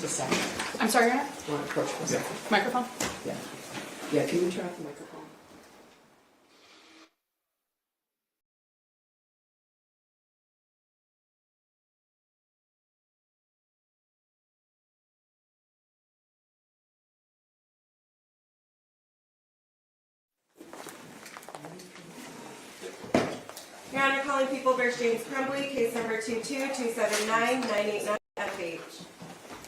the second. I'm sorry, Your Honor? You want to approach the second? Microphone? Yeah. Yeah, can you turn off the microphone? Your Honor, calling People v. James Crumbley, case number 22279-989 FH.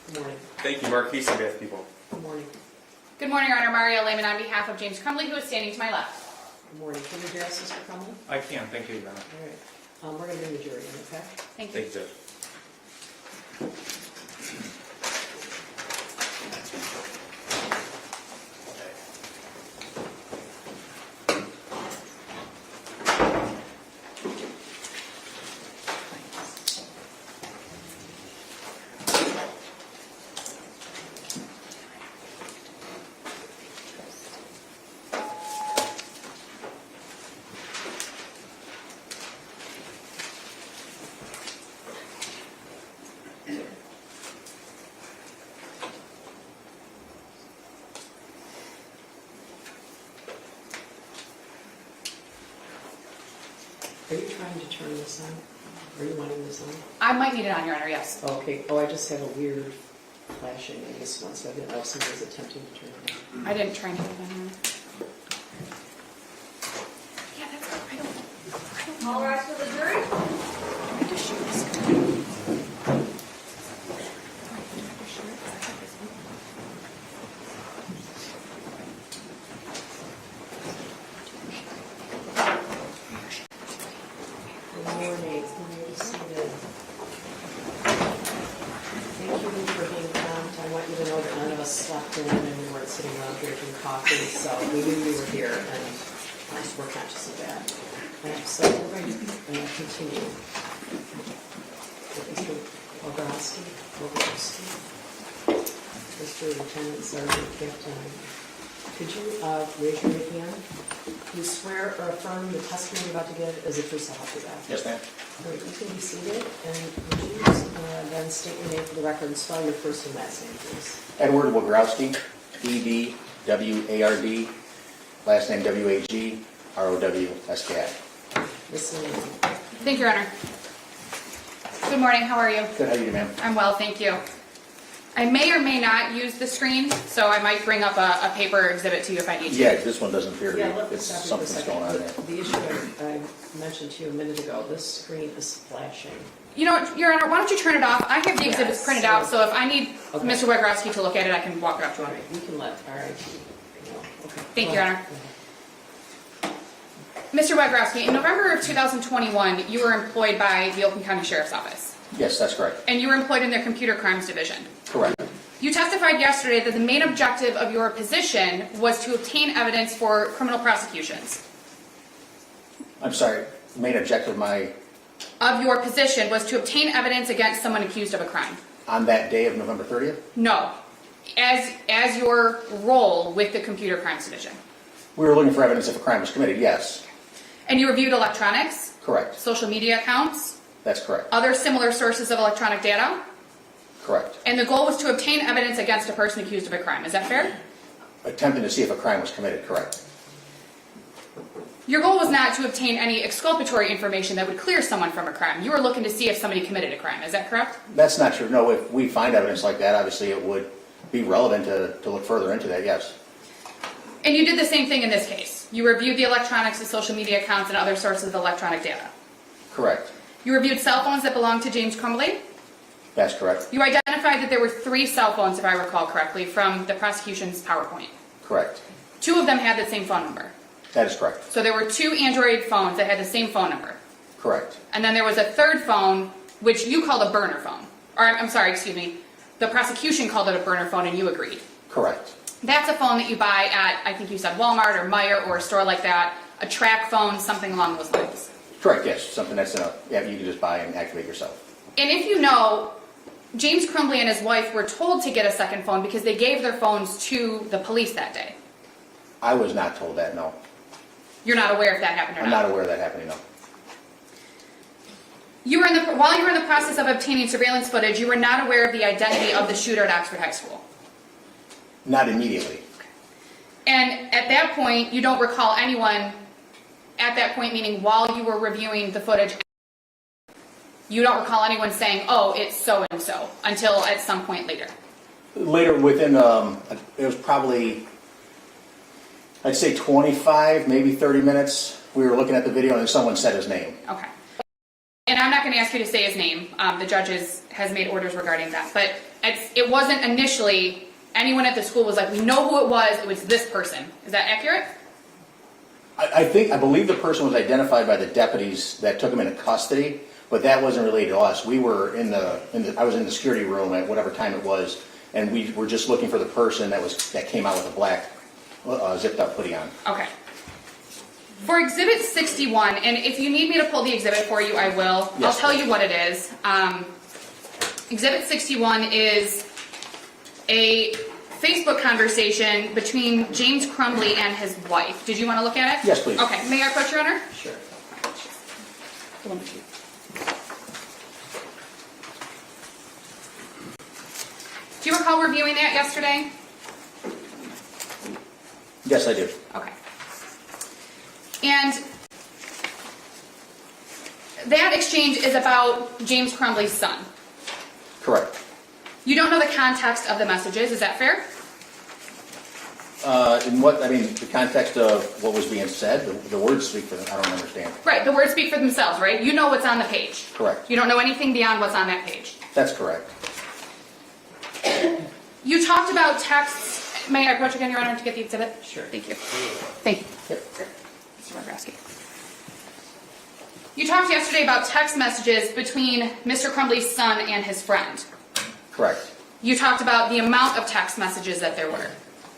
Good morning. Thank you, Marquise, on behalf of People. Good morning. Good morning, Your Honor. Mario Lehman on behalf of James Crumbley, who is standing to my left. Good morning. Can you address Mr. Crumbley? I can, thank you, Your Honor. All right. We're going to bring the jury in, okay? Thank you. Thank you, Judge. Are you trying to turn this on? Are you wanting this on? I might need it on, Your Honor, yes. Okay. Oh, I just have a weird flashing in this one, so I didn't know if somebody was attempting to turn it on. I didn't try and get it on, Your Honor. Yeah, that's good. I don't know. All rise for the jury. I have to shoot this. Good morning. Can you see the... Thank you for being prompt. I want you to know that none of us slept in and we weren't sitting around drinking coffee, so we knew you were here and we're conscious of that. So we're going to continue. Mr. Bobrovsky, Mr. Lieutenant Sergeant Captain, could you raise your right hand? Do you swear or affirm the testimony you're about to give is the truth, so help you God? Yes, ma'am. All right, you can be seated, and would you then state your name for the record and spell your first and last name, please? Edward Wagrowski, E-D-W-A-R-D, last name W-A-G-R-O-W-S-K-I. Listen in. Thank you, Your Honor. Good morning. How are you? Good, how you doing, ma'am? I'm well, thank you. I may or may not use the screen, so I might bring up a paper exhibit to you if I need to. Yeah, this one doesn't appear to be, Let's it's stop you for a something's second. going on there. The issue I mentioned to you a minute ago, this screen is flashing. You know what, Your Honor, why don't you turn it off? I have the Yes. exhibits printed out, so if I need Okay. Mr. Wagrowski to look at it, I can walk up to All him. right, you can let RIT know. Okay. Thank Go you, Your ahead. Honor. Mr. Wagrowski, in November of 2021, you were employed by the Oakland County Sheriff's Office, Yes, that's correct. and you were employed in their computer crimes division. Correct. You testified yesterday that the main objective of your position was to obtain evidence for criminal prosecutions. I'm sorry, main objective Of your position was to obtain evidence against someone accused of a crime. on that day of November 30th? No. As your role with the computer crimes division. We were looking for evidence if a crime was committed, yes. And you reviewed electronics, Correct. social media accounts, That's correct. other similar sources of electronic data, Correct. and the goal was to obtain evidence against a person accused of a crime. Is that fair? Attempting to see if a crime was committed, correct. Your goal was not to obtain any exculpatory information that would clear someone from a crime. You were looking to see if somebody committed a crime. Is that correct? That's not true. No, if we find evidence like that, obviously it would be relevant to look further into that, yes. And you did the same thing in this case. You reviewed the electronics, the social media accounts, and other sources of electronic data. Correct. You reviewed cell phones that belonged to James Crumbley. That's correct. You identified that there were 3 cell phones, if I recall correctly, from the prosecution's PowerPoint. Correct. 2 of them had the same phone number. That is correct. So there were 2 Android phones that had the same phone number. Correct. And then there was a 3rd phone, which you called a burner phone. Or, I'm sorry, excuse me. The prosecution called it a burner phone and you agreed. Correct. That's a phone that you buy at, I think you said Walmart or Meijer or a store like that. A track phone, something along those lines. Correct, yes. Something that's you can just buy and activate yourself. And if you know, James Crumbley and his wife were told to get a second phone because they gave their phones to the police that day. I was not told that, no. You're not aware if that happened or I'm not? not aware of that happening, no. While you were in the process of obtaining surveillance footage, you were not aware of the identity of the shooter at Oxford High School. Not immediately. And at that point, you don't recall anyone, at that point meaning while you were reviewing the footage, you don't recall anyone saying, oh, it's so-and-so, until at some point later. Later, within, it was probably, I'd say 25, maybe 30 minutes. We were looking at the video and someone said his name. Okay. And I'm not going to ask you to say his name. The judge has made orders regarding that. But it wasn't initially anyone at the school was like, we know who it was this person. Is that accurate? I believe the person was identified by the deputies that took him into custody, but that wasn't related to us. We were I was in the security room at whatever time it was, and we were just looking for the person that came out with a black zipped up hoodie on. Okay. For Exhibit 61, and if you need me to pull the exhibit for you, I will. Yes, I'll tell please. you what it is. Exhibit 61 is a Facebook conversation between James Crumbley and his wife. Did you want to look at it? Yes, please. Okay. May I approach, Your Honor? Sure. Do you recall reviewing that yesterday? Yes, I do. Okay. And that exchange is about James Crumbley's son. Correct. You don't know the context of the messages, is that fair? The context of what was being said, the words speak for them. I don't understand. Right, the words speak for themselves, right? You know what's on the page. Correct. You don't know anything beyond what's on that page. That's correct. You talked about texts. May I approach again, Your Honor, to get the exhibit? Sure. Thank you. Thank you. Yep. Mr. Robrowski. You talked yesterday about text messages between Mr. Crumbley's son and his friend. Correct. You talked about the amount of text messages that there were.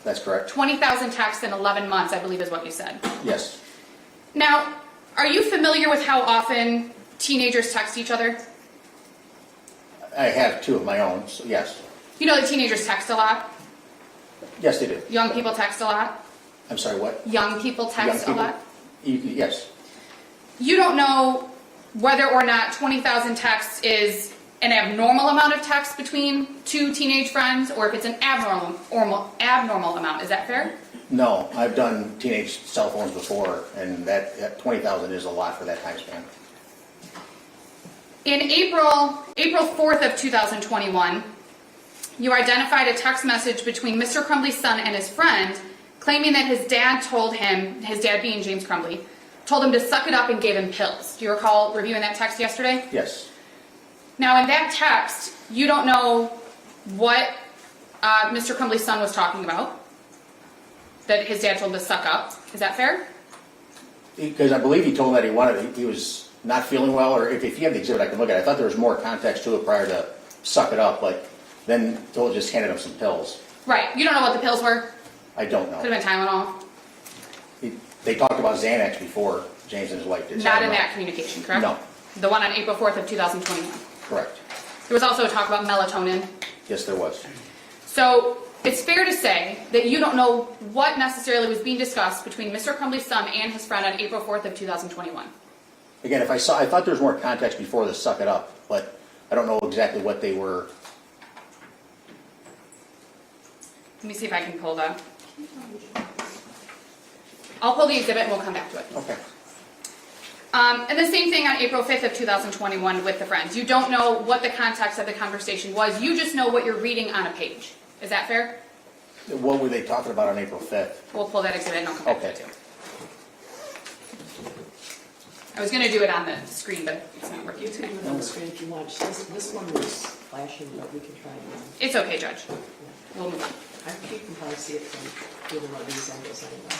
That's correct. 20,000 texts in 11 months, I believe is what you said. Yes. Now, are you familiar with how often teenagers text each other? I have two of my own, so yes. You know that teenagers text a lot? Yes, they do. Young people text a lot? I'm sorry, what? Young people text Young people? a lot? Yes. You don't know whether or not 20,000 texts is an abnormal amount of text between two teenage friends, or if it's an abnormal amount. Is that fair? No, I've done teenage cell phones before, and that 20,000 is a lot for that time span. In April 4th of 2021, you identified a text message between Mr. Crumbley's son and his friend, claiming that his dad told him, his dad being James Crumbley, told him to suck it up and gave him pills. Do you recall reviewing that text yesterday? Yes. Now, in that text, you don't know what Mr. Crumbley's son was talking about, that his dad told him to suck up. Is that fair? Because I believe he told him that he was not feeling well, or if you have the exhibit, I can look at it. I thought there was more context to it prior to suck it up, but then Toll just handed him some pills. Right. You don't know what the pills were? I don't know. Could have been Tylenol. They talked about Xanax before, James and his wife did. Not in that communication, correct? No. The one on April 4th of 2021. Correct. There was also a talk about melatonin. Yes, there was. So it's fair to say that you don't know what necessarily was being discussed between Mr. Crumbley's son and his friend on April 4th of 2021. Again, I thought there was more context before the suck it up, but I don't know exactly what they were. Let me see if I can pull the... I'll pull the exhibit and we'll come back to it. Okay. And the same thing on April 5th of 2021 with the friends. You don't know what the context of the conversation was. You just know what you're reading on a page. Is that fair? What were they talking about on April 5th? We'll pull that exhibit and I'll come back to it Okay. too. I was going to do it on the screen, but it's not working. You can do it on the screen if you want. This one was flashing, but we can try it again. It's okay, Judge. We'll move on. I think you can probably see it from either one of these angles anyway.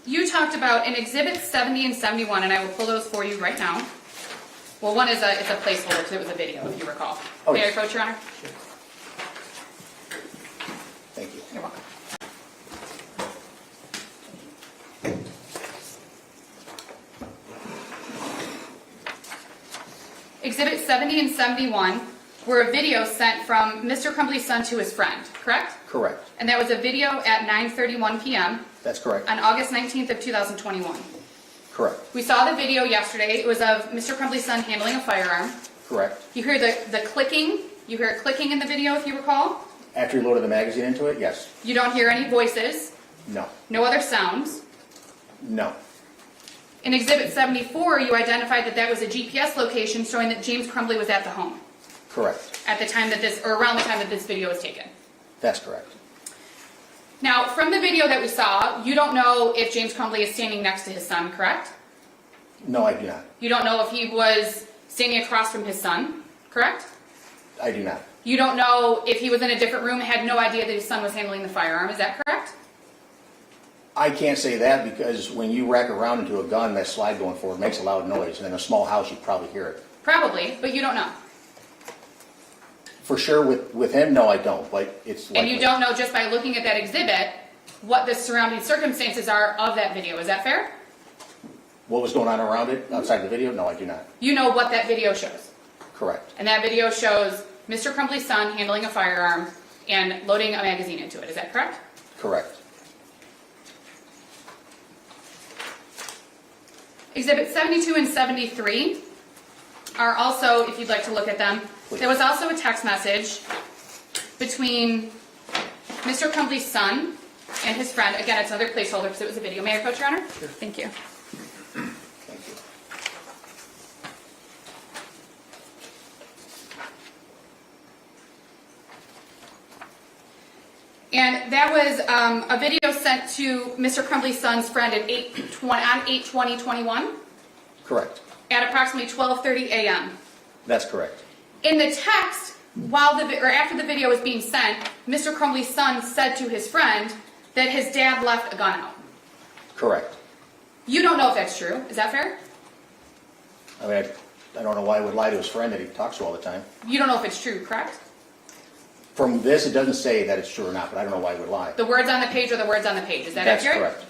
You talked about in Exhibit 70 and 71, and I will pull those for you right now. Well, one is it's a placeholder because it was a video, if you recall. Oh, May I yes. approach, Your Honor? Sure. Thank you. You're welcome. Exhibit 70 and 71 were a video sent from Mr. Crumbley's son to his friend, correct? Correct. And that was a video at 9:31 p.m. That's correct. on August 19th of 2021. Correct. We saw the video yesterday. It was of Mr. Crumbley's son handling a firearm. Correct. You hear the clicking. You hear it clicking in the video, if you recall. After you loaded the magazine into it, yes. You don't hear any voices. No. No other sounds. No. In Exhibit 74, you identified that that was a GPS location showing that James Crumbley was at the home Correct. at the time that around the time that this video was taken. That's correct. Now, from the video that we saw, you don't know if James Crumbley is standing next to his son, correct? No, I do not. You don't know if he was standing across from his son, correct? I do not. You don't know if he was in a different room and had no idea that his son was handling the firearm, is that correct? I can't say that because when you rack around into a gun, that slide going forward makes a loud noise. And in a small house, you'd probably hear it. Probably, but you don't know. For sure, with him, no, I don't. But it's likely. And you don't know just by looking at that exhibit what the surrounding circumstances are of that video, is that fair? What was going on around it outside the video? No, I do not. You know what that video shows. Correct. And that video shows Mr. Crumbley's son handling a firearm and loading a magazine into it, is that correct? Correct. Exhibit 72 and 73 are also, if you'd like to look at them, Please. there was also a text message between Mr. Crumbley's son and his friend. Again, it's another placeholder because it was a video. May I approach, Your Honor? Sure. Thank you. Thank you. And that was a video sent to Mr. Crumbley's son's friend at 8/20/21 Correct. at approximately 12:30 a.m. That's correct. In the text, after the video was being sent, Mr. Crumbley's son said to his friend that his dad left a gun out. Correct. You don't know if that's true. Is that fair? I mean, I don't know why he would lie to his friend that he talks to all the time. You don't know if it's true, correct? From this, it doesn't say that it's true or not, but I don't know why he would lie. The words on the page are the words on the page. Is that That's accurate? correct.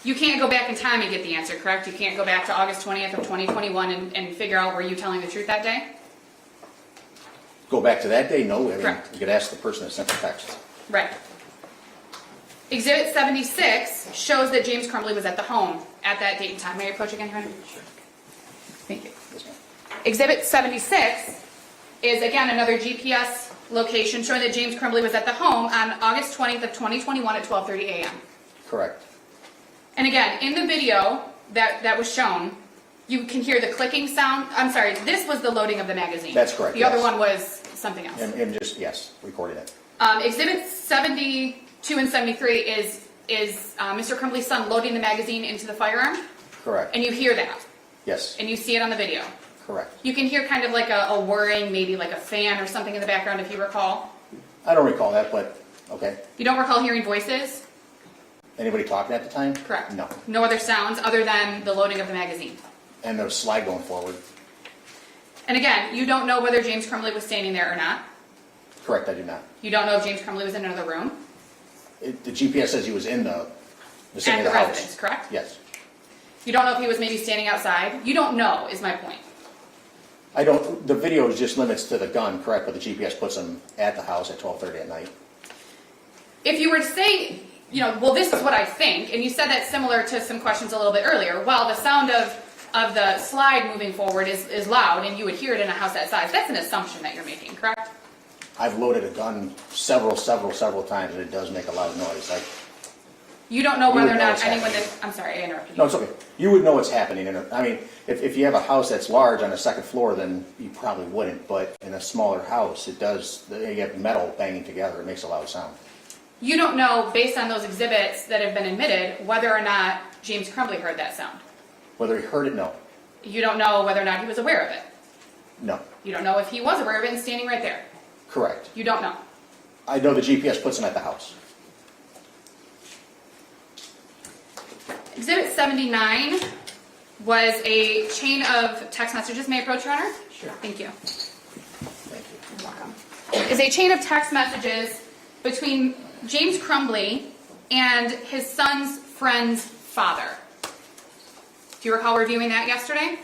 You can't go back in time and get the answer, correct? You can't go back to August 20th of 2021 and figure out were you telling the truth that day? Go back to that day? No. I mean, Correct. you could ask the person that sent the text. Right. Exhibit 76 shows that James Crumbley was at the home at that date and time. May I approach again, Your Honor? Sure. Thank you. Yes, ma'am. Exhibit 76 is again another GPS location showing that James Crumbley was at the home on August 20th of 2021 at 12:30 a.m. Correct. And again, in the video that was shown, you can hear the clicking sound. I'm sorry, this was the loading of the magazine. That's correct, The other yes. one was something else. And just, yes, recorded it. Exhibit 72 and 73 is Mr. Crumbley's son loading the magazine into the firearm, Correct. and you hear that, Yes. and you see it on the video. Correct. You can hear kind of like a whirring, maybe like a fan or something in the background if you recall. I don't recall that, but okay. You don't recall hearing voices? Anybody talking at the time? Correct. No. No other sounds other than the loading of the magazine. And the slide going forward? And again, you don't know whether James Crumbley was standing there or not. Correct, I do not. You don't know if James Crumbley was in another room. The GPS says he was in the vicinity At of the the residence, house. correct? Yes. You don't know if he was maybe standing outside. You don't know, is my point. I don't, the video just limits to the gun, correct, but the GPS puts him at the house at 12:30 at night. If you were to say, well, this is what I think, and you said that similar to some questions a little bit earlier, well, the sound of the slide moving forward is loud, and you would hear it in a house that size. That's an assumption that you're making, correct? I've loaded a gun several times, and it does make a loud noise. You don't know You whether would or know not it's anyone happening. I'm sorry, I interrupted you. No, it's okay. You would know what's happening. I mean, if you have a house that's large on the second floor, then you probably wouldn't. But in a smaller house, it does, you have metal banging together. It makes a loud sound. You don't know, based on those exhibits that have been admitted, whether or not James Crumbley heard that sound. Whether he heard it, no. You don't know whether or not he was aware of it. No. You don't know if he was aware of it and standing right there. Correct. You don't know. I know the GPS puts him at the house. Exhibit 79 was a chain of text messages. May I approach, Your Honor? Sure. Thank you. Thank you. You're welcome. Is a chain of text messages between James Crumbley and his son's friend's father. Do you recall reviewing that yesterday?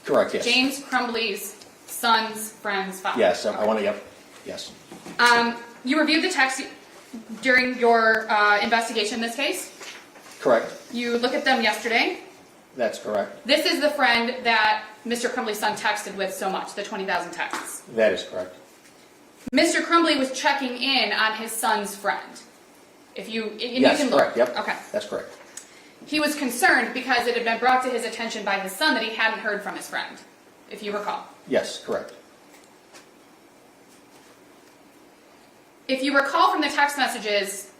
Correct, yes. James Crumbley's son's friend's father. Yes, I want to, yep, yes. You reviewed the text during your investigation in this case? Correct. You look at them yesterday. That's correct. This is the friend that Mr. Crumbley's son texted with so much, the 20,000 texts. That is correct. Mr. Crumbley was checking in on his son's friend. If you, and Yes, you can correct. look. Yep. Okay. That's correct. He was concerned because it had been brought to his attention by his son that he hadn't heard from his friend, if you recall. Yes, correct. If you recall from the text messages,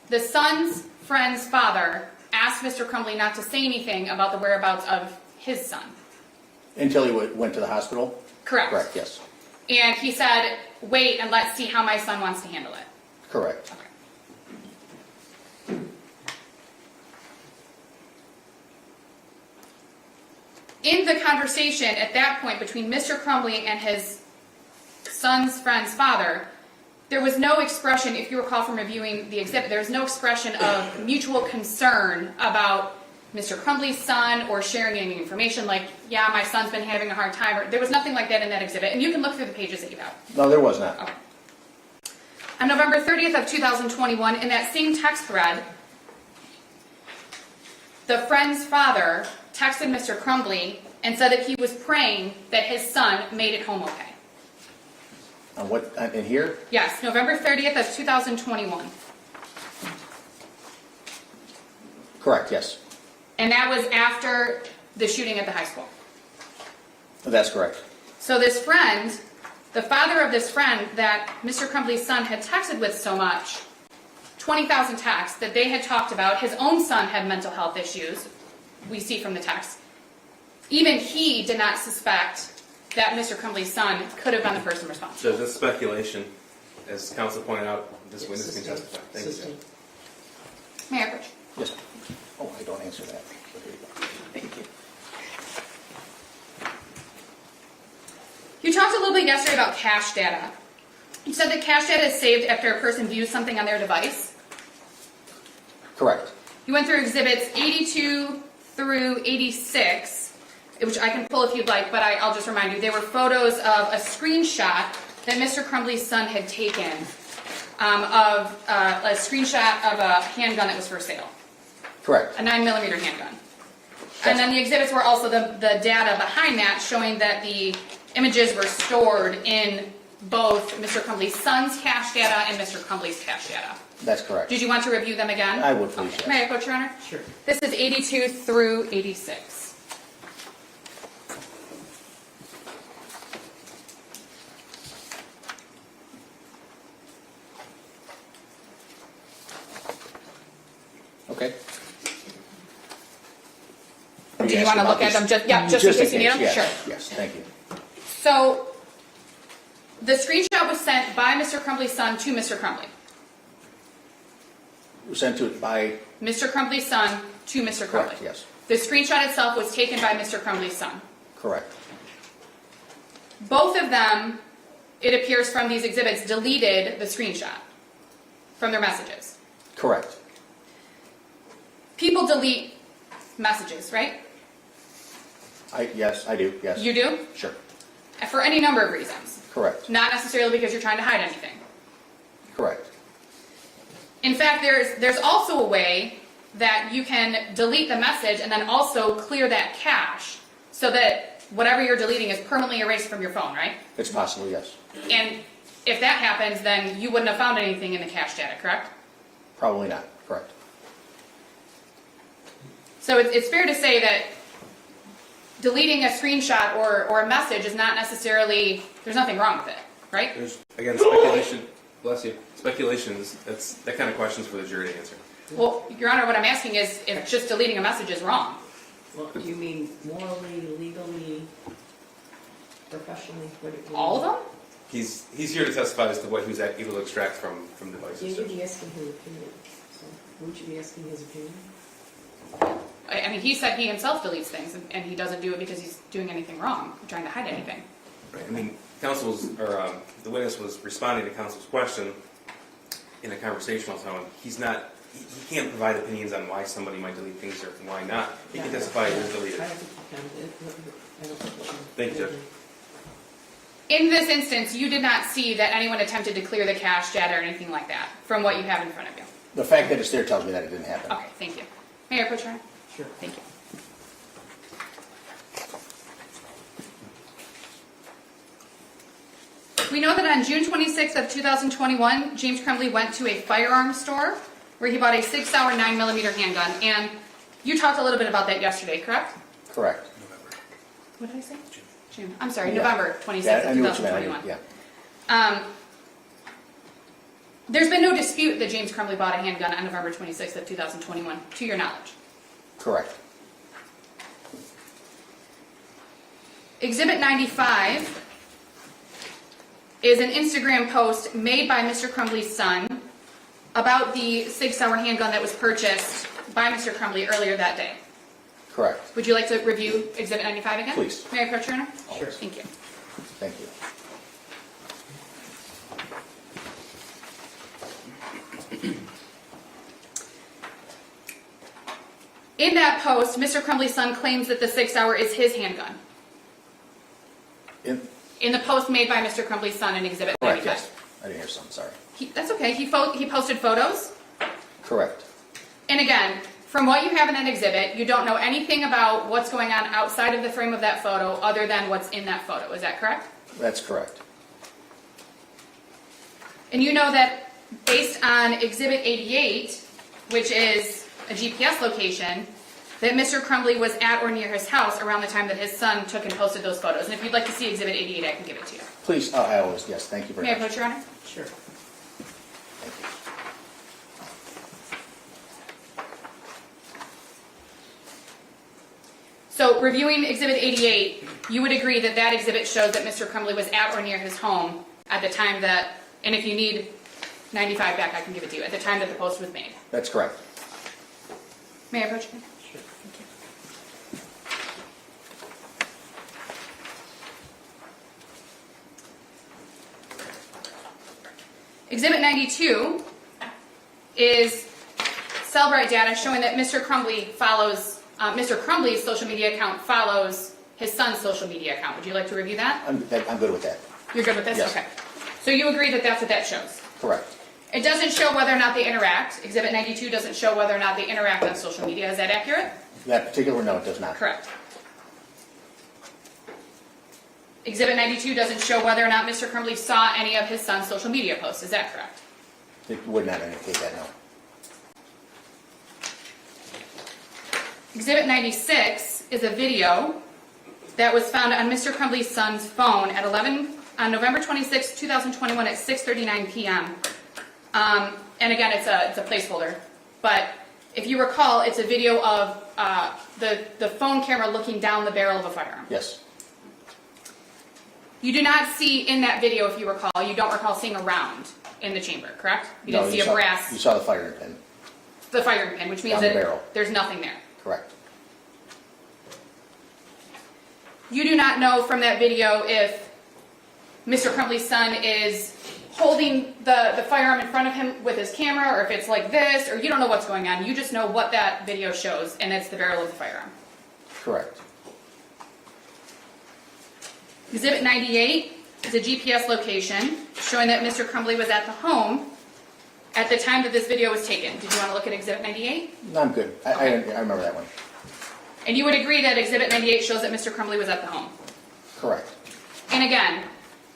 the son's friend's father asked Mr. Crumbley not to say anything about the whereabouts of his son. Until he went to the hospital? Correct. Correct, yes. And he said, wait and let's see how my son wants to handle it. Correct. Okay. In the conversation at that point between Mr. Crumbley and his son's friend's father, there was no expression, if you recall from reviewing the exhibit, there was no expression of mutual concern about Mr. Crumbley's son or sharing any information like, yeah, my son's been having a hard time. Or, there was nothing like that in that exhibit. And you can look through the pages that you have. No, there was not. Okay. On November 30th of 2021, in that same text thread, the friend's father texted Mr. Crumbley and said that he was praying that his son made it home okay. On what, in here? Yes, November 30th of 2021. Correct, yes. And that was after the shooting at the high school. That's correct. So this friend, the father of this friend that Mr. Crumbley's son had texted with so much, 20,000 texts that they had talked about, his own son had mental health issues, we see from the text. Even he did not suspect that Mr. Crumbley's son could have been the person responsible. So this speculation, as counsel pointed out, this witness can testify. Thank you, Assistant. sir. May I approach? Yes. Oh, I don't answer that. But here you go. Thank you. You talked a little bit yesterday about cache data. You said that cache data is saved after a person views something on their device. Correct. You went through exhibits 82 through 86, which I can pull if you'd like, but I'll just remind you, they were photos of a screenshot that Mr. Crumbley's son had taken of a screenshot of a handgun that was for sale, Correct. a 9mm handgun. And then the exhibits were also the data behind that showing that the images were stored in both Mr. Crumbley's son's cache data and Mr. Crumbley's cache data. That's correct. Did you want to review them again? I would please, Okay. yes. May I approach, Your Honor? Sure. This is 82 through 86. Okay. Do you want to look at them just in case you need them? yes. Sure. Yes, thank you. So the screenshot was sent by Mr. Crumbley's son to Mr. Crumbley. Sent to it by, Mr. Crumbley's son to Mr. Crumbley. correct, yes. The screenshot itself was taken by Mr. Crumbley's son. Correct. Both of them, it appears from these exhibits, deleted the screenshot from their messages. Correct. People delete messages, right? Yes, I do, yes. You do? Sure. For any number of reasons. Correct. Not necessarily because you're trying to hide anything. Correct. In fact, there's also a way that you can delete the message and then also clear that cache so that whatever you're deleting is permanently erased from your phone, right? It's possible, yes. And if that happens, then you wouldn't have found anything in the cache data, correct? Probably not, correct. So it's fair to say that deleting a screenshot or a message is not necessarily, there's nothing wrong with it, right? There's, again, speculation. Bless you. Speculations. That kind of question's for the jury to answer. Well, Your Honor, what I'm asking is if just deleting a message is wrong. Well, you mean morally, legally, professionally? All of them? He's here to testify as to what he was able to extract from Yeah, devices. you'd be asking his opinion. So, wouldn't you be asking his opinion? I mean, he said he himself deletes things, and he doesn't do it because he's doing anything wrong, trying to hide anything. Right. I mean, the witness was responding to counsel's question in a conversational tone. He can't provide opinions on why somebody might delete things or why not. He can testify it was deleted. I don't think you can. I don't think you can. Thank you, Judge. In this instance, you did not see that anyone attempted to clear the cache data or anything like that from what you have in front of you. The fact that it's there tells me that it didn't happen. Okay, thank you. Mayor Procedural? Sure. Thank you. We know that on June 26th of 2021, James Crumbley went to a firearm store where he bought a 6-hour 9mm handgun. And you talked a little bit about that yesterday, correct? Correct. What did I say? June. I'm sorry, Yeah. November 26th Yeah, I of knew what you meant. 2021. Yeah. There's been no dispute that James Crumbley bought a handgun on November 26th of 2021, to your knowledge. Correct. Exhibit 95 is an Instagram post made by Mr. Crumbley's son about the 6-hour handgun that was purchased by Mr. Crumbley earlier that day. Correct. Would you like to review Exhibit 95 again? Please. Mayor Pro Turner? Sure. Thank you. Thank you. In that post, Mr. Crumbley's son claims that the 6-hour is his handgun. In the post made by Mr. Crumbley's son in Exhibit Correct, 95. yes. I didn't hear some, sorry. That's okay. He posted photos. Correct. And again, from what you have in that exhibit, you don't know anything about what's going on outside of the frame of that photo other than what's in that photo. Is that correct? That's correct. And you know that based on Exhibit 88, which is a GPS location, that Mr. Crumbley was at or near his house around the time that his son took and posted those photos. And if you'd like to see Exhibit 88, I can give it to you. Please, I always, yes, thank you very May I much. approach, Your Honor? Sure. Thank you. So reviewing Exhibit 88, you would agree that that exhibit shows that Mr. Crumbley was at or near his home at the time that, and if you need 95 back, I can give it to you, at the time that the post was made. That's correct. May I approach? Sure. Thank you. Exhibit 92 is Cellbrite data showing that Mr. Crumbley's social media account follows his son's social media account. Would you like to review that? I'm good with that. You're good with this? Yes. Okay. So you agree that that's what that shows? Correct. It doesn't show whether or not they interact. Exhibit 92 doesn't show whether or not they interact on social media. Is that accurate? That particular note does not. Correct. Exhibit 92 doesn't show whether or not Mr. Crumbley saw any of his son's social media posts. Is that correct? It would not indicate that, no. Exhibit 96 is a video that was found on Mr. Crumbley's son's phone at on November 26, 2021 at 6:39 p.m. And again, it's a placeholder. But if you recall, it's a video of the phone camera looking down the barrel of a firearm. Yes. You do not see in that video, if you recall, you don't recall seeing a round in the chamber, correct? You didn't see a brass, You saw the firing pin. the firing pin, which means Down the that barrel. there's nothing there. Correct. You do not know from that video if Mr. Crumbley's son is holding the firearm in front of him with his camera, or if it's like this, or you don't know what's going on. You just know what that video shows, and it's the barrel of the firearm. Correct. Exhibit 98 is a GPS location showing that Mr. Crumbley was at the home at the time that this video was taken. Did you want to look at Exhibit 98? No, I'm good. I remember that one. And you would agree that Exhibit 98 shows that Mr. Crumbley was at the home? Correct. And again,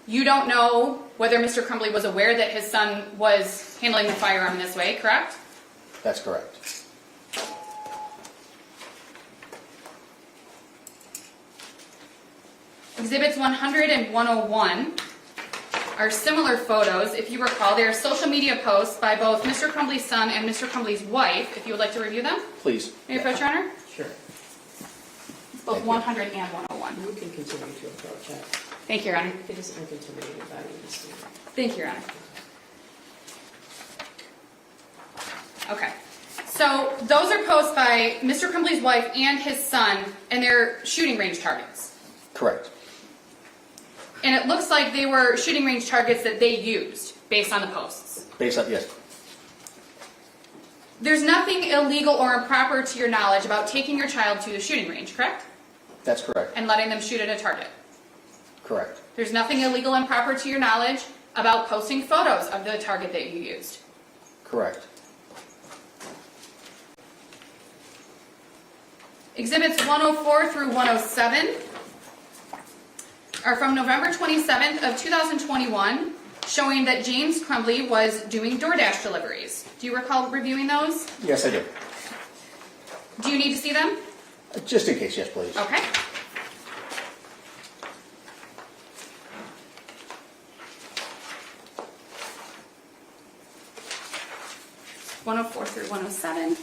you don't know whether Mr. Crumbley was aware that his son was handling the firearm this way, correct? That's correct. Exhibits 100 and 101 are similar photos. If you recall, they are social media posts by both Mr. Crumbley's son and Mr. Crumbley's wife. If you would like to review them. Please. May I approach, Your Honor? Sure. Both Thank you. 100 and 101. We can continue to approach it. Thank you, Your Honor. It is uncontaminated by this. Thank you, Your Honor. Okay. So those are posts by Mr. Crumbley's wife and his son, and they're shooting range targets. Correct. And it looks like they were shooting range targets that they used based on the posts. Based on, yes. There's nothing illegal or improper to your knowledge about taking your child to the shooting range, correct? That's correct. And letting them shoot at a target. Correct. There's nothing illegal and improper to your knowledge about posting photos of the target that you used. Correct. Exhibits 104 through 107 are from November 27th of 2021, showing that James Crumbley was doing DoorDash deliveries. Do you recall reviewing those? Yes, I do. Do you need to see them? Just in case, yes, please. Okay. (104 through 107).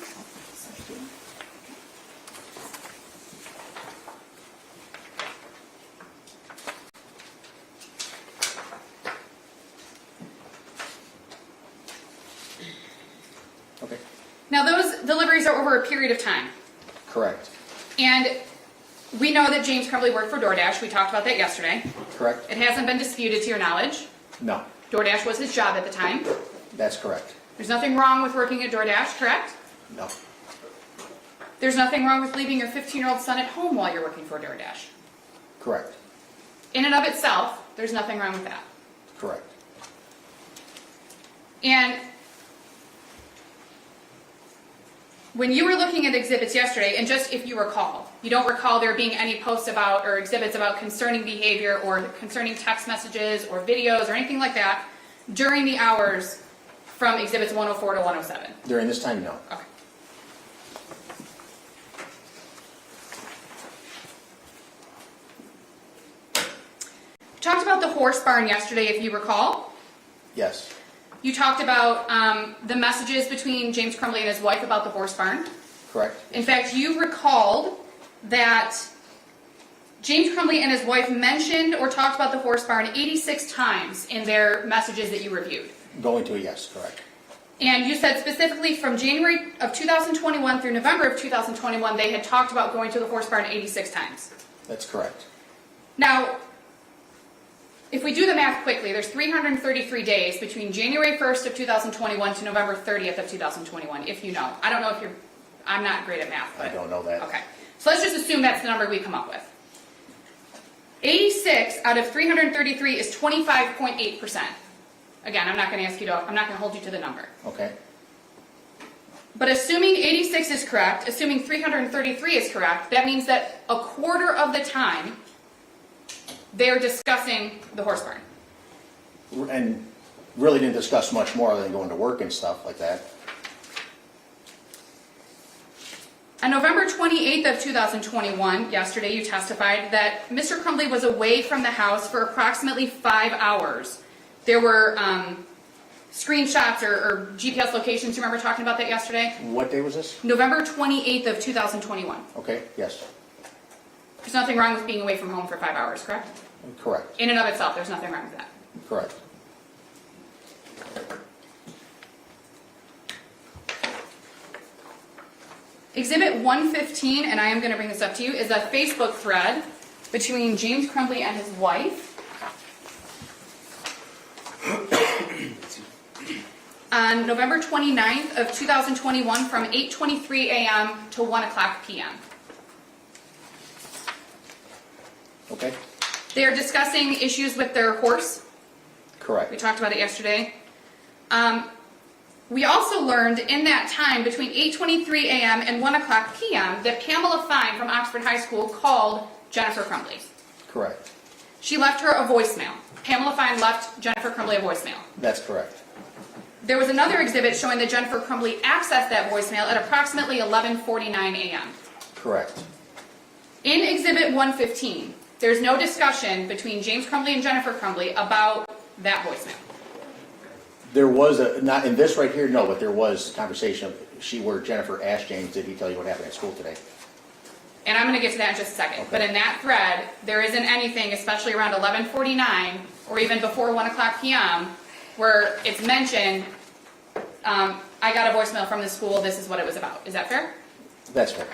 Okay, Now, those deliveries are over a period of time. correct. And we know that James Crumbley worked for DoorDash. We talked about that yesterday. Correct? It hasn't been disputed to your knowledge. No, DoorDash was his job at the time. that's correct. There's nothing wrong with working at DoorDash, correct? No, There's nothing wrong with leaving your 15-year-old son at home while you're working for DoorDash. correct. In and of itself, there's nothing wrong with that. Correct. And when you were looking at exhibits yesterday, and just if you recall, you don't recall there being any posts about or exhibits about concerning behavior or concerning text messages or videos or anything like that during the hours from exhibits 104 to 107. During this time, no. Okay. Talked about the horse barn yesterday, if you recall. Yes, You talked about the messages between James Crumbley and his wife about the horse barn. correct. In fact, you recalled that James Crumbley and his wife mentioned or talked about the horse barn 86 times in their messages that you reviewed. Going to a yes, correct. And you said specifically from January of 2021 through November of 2021, they had talked about going to the horse barn 86 times. That's correct. Now, if we do the math quickly, there's 333 days between January 1st of 2021 to November 30th of 2021, if you know. I don't know if you're, I'm not great at math. I But, don't know that. okay. So let's just assume that's the number we come up with. 86 out of 333 is 25.8%. Again, I'm not going to hold you to the number. Okay, But assuming 86 is correct, assuming 333 is correct, that means that a quarter of the time they're discussing the horse barn. and really didn't discuss much more other than going to work and stuff like that. On November 28th of 2021, yesterday, you testified that Mr. Crumbley was away from the house for approximately 5 hours. There were screenshots or GPS locations. You remember talking about that yesterday? What day was this? November 28th of 2021. Okay, yes, There's nothing wrong with being away from home for 5 hours, correct? correct, In and of itself, there's nothing wrong with that. correct. Exhibit 115, and I am going to bring this up to you, is a Facebook thread between James Crumbley and his wife. On November 29th of 2021 from 8:23 a.m. to 1 o'clock p.m. Okay, They are discussing issues with their horse. We correct, talked about it yesterday. We also learned in that time between 8:23 a.m. and 1 o'clock p.m. that Pamela Fine from Oxford High School called Jennifer Crumbley. correct. She left her a voicemail. Pamela Fine left Jennifer Crumbley a voicemail. That's correct. There was another exhibit showing that Jennifer Crumbley accessed that voicemail at approximately 11:49 a.m. Correct. In Exhibit 115, there's no discussion between James Crumbley and Jennifer Crumbley about that voicemail. There was not in this right here, no, but there was conversation where Jennifer asked James, did he tell you what happened at school today? And I'm going to get to that in just a second. Okay. But in that thread, there isn't anything, especially around 11:49 or even before 1 o'clock p.m., where it's mentioned, I got a voicemail from the school, this is what it was about. Is that fair? That's fair.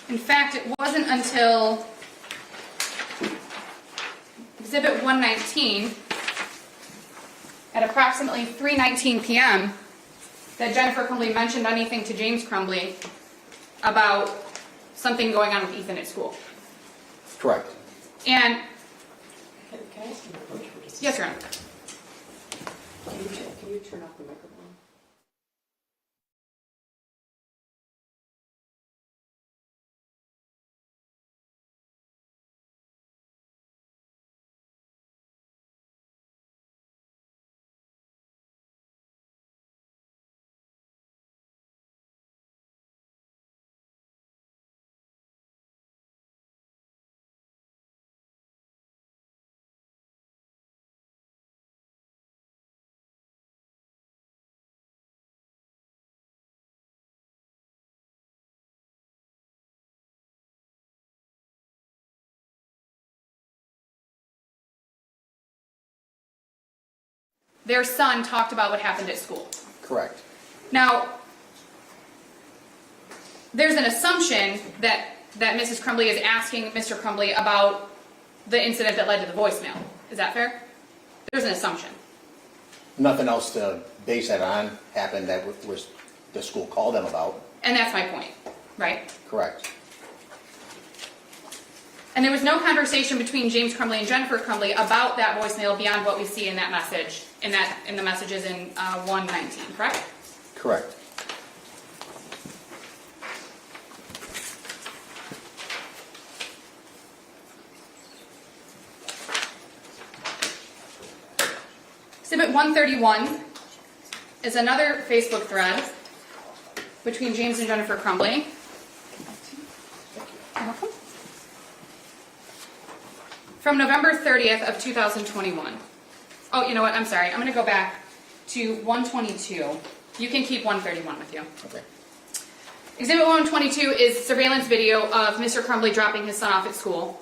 In fact, it wasn't until Exhibit 119 at approximately 3:19 p.m. that Jennifer Crumbley mentioned anything to James Crumbley about something going on with Ethan at school. Correct. And Can I ask you a question? Yes, Your Honor. Can you turn off the microphone? Their son talked about what happened at school. Correct. Now, there's an assumption that Mrs. Crumbley is asking Mr. Crumbley about the incident that led to the voicemail. Is that fair? There's an assumption. Nothing else to base that on happened that was the school called them about. And that's my point, right? Correct. And there was no conversation between James Crumbley and Jennifer Crumbley about that voicemail beyond what we see in that message, in the messages in 119, correct? Correct. Exhibit 131 is another Facebook thread between James and Jennifer Crumbley. You're welcome. From November 30th of 2021. Oh, you know what? I'm sorry. I'm going to go back to 122. You can keep 131 with you. Okay. Exhibit 122 is surveillance video of Mr. Crumbley dropping his son off at school.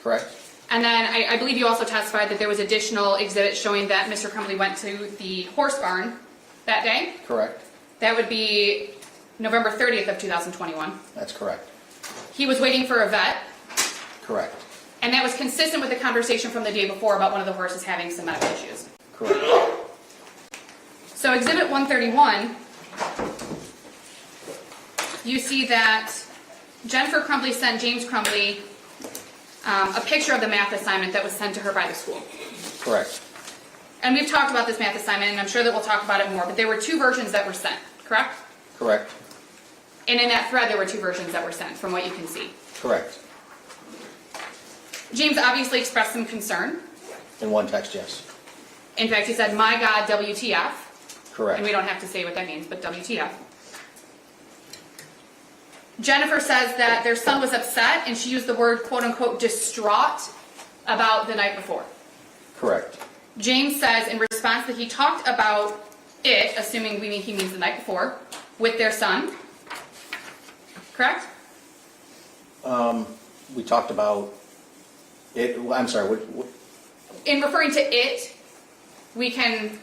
Correct. And then I believe you also testified that there was additional exhibits showing that Mr. Crumbley went to the horse barn that day. Correct. That would be November 30th of 2021. That's correct. He was waiting for a vet. Correct. And that was consistent with the conversation from the day before about one of the horses having some medical issues. Correct. So exhibit 131, you see that Jennifer Crumbley sent James Crumbley a picture of the math assignment that was sent to her by the school. Correct. And we've talked about this math assignment, and I'm sure that we'll talk about it more, but there were two versions that were sent, correct? Correct. And in that thread, there were two versions that were sent, from what you can see. Correct. James obviously expressed some concern. In one text, yes. In fact, he said, "My God, WTF." Correct. And we don't have to say what that means, but WTF. Jennifer says that their son was upset, and she used the word, quote unquote, distraught about the night before. Correct. James says in response that he talked about it, assuming he means the night before, with their son. Correct? We talked about it. I'm sorry. What? In referring to it, we can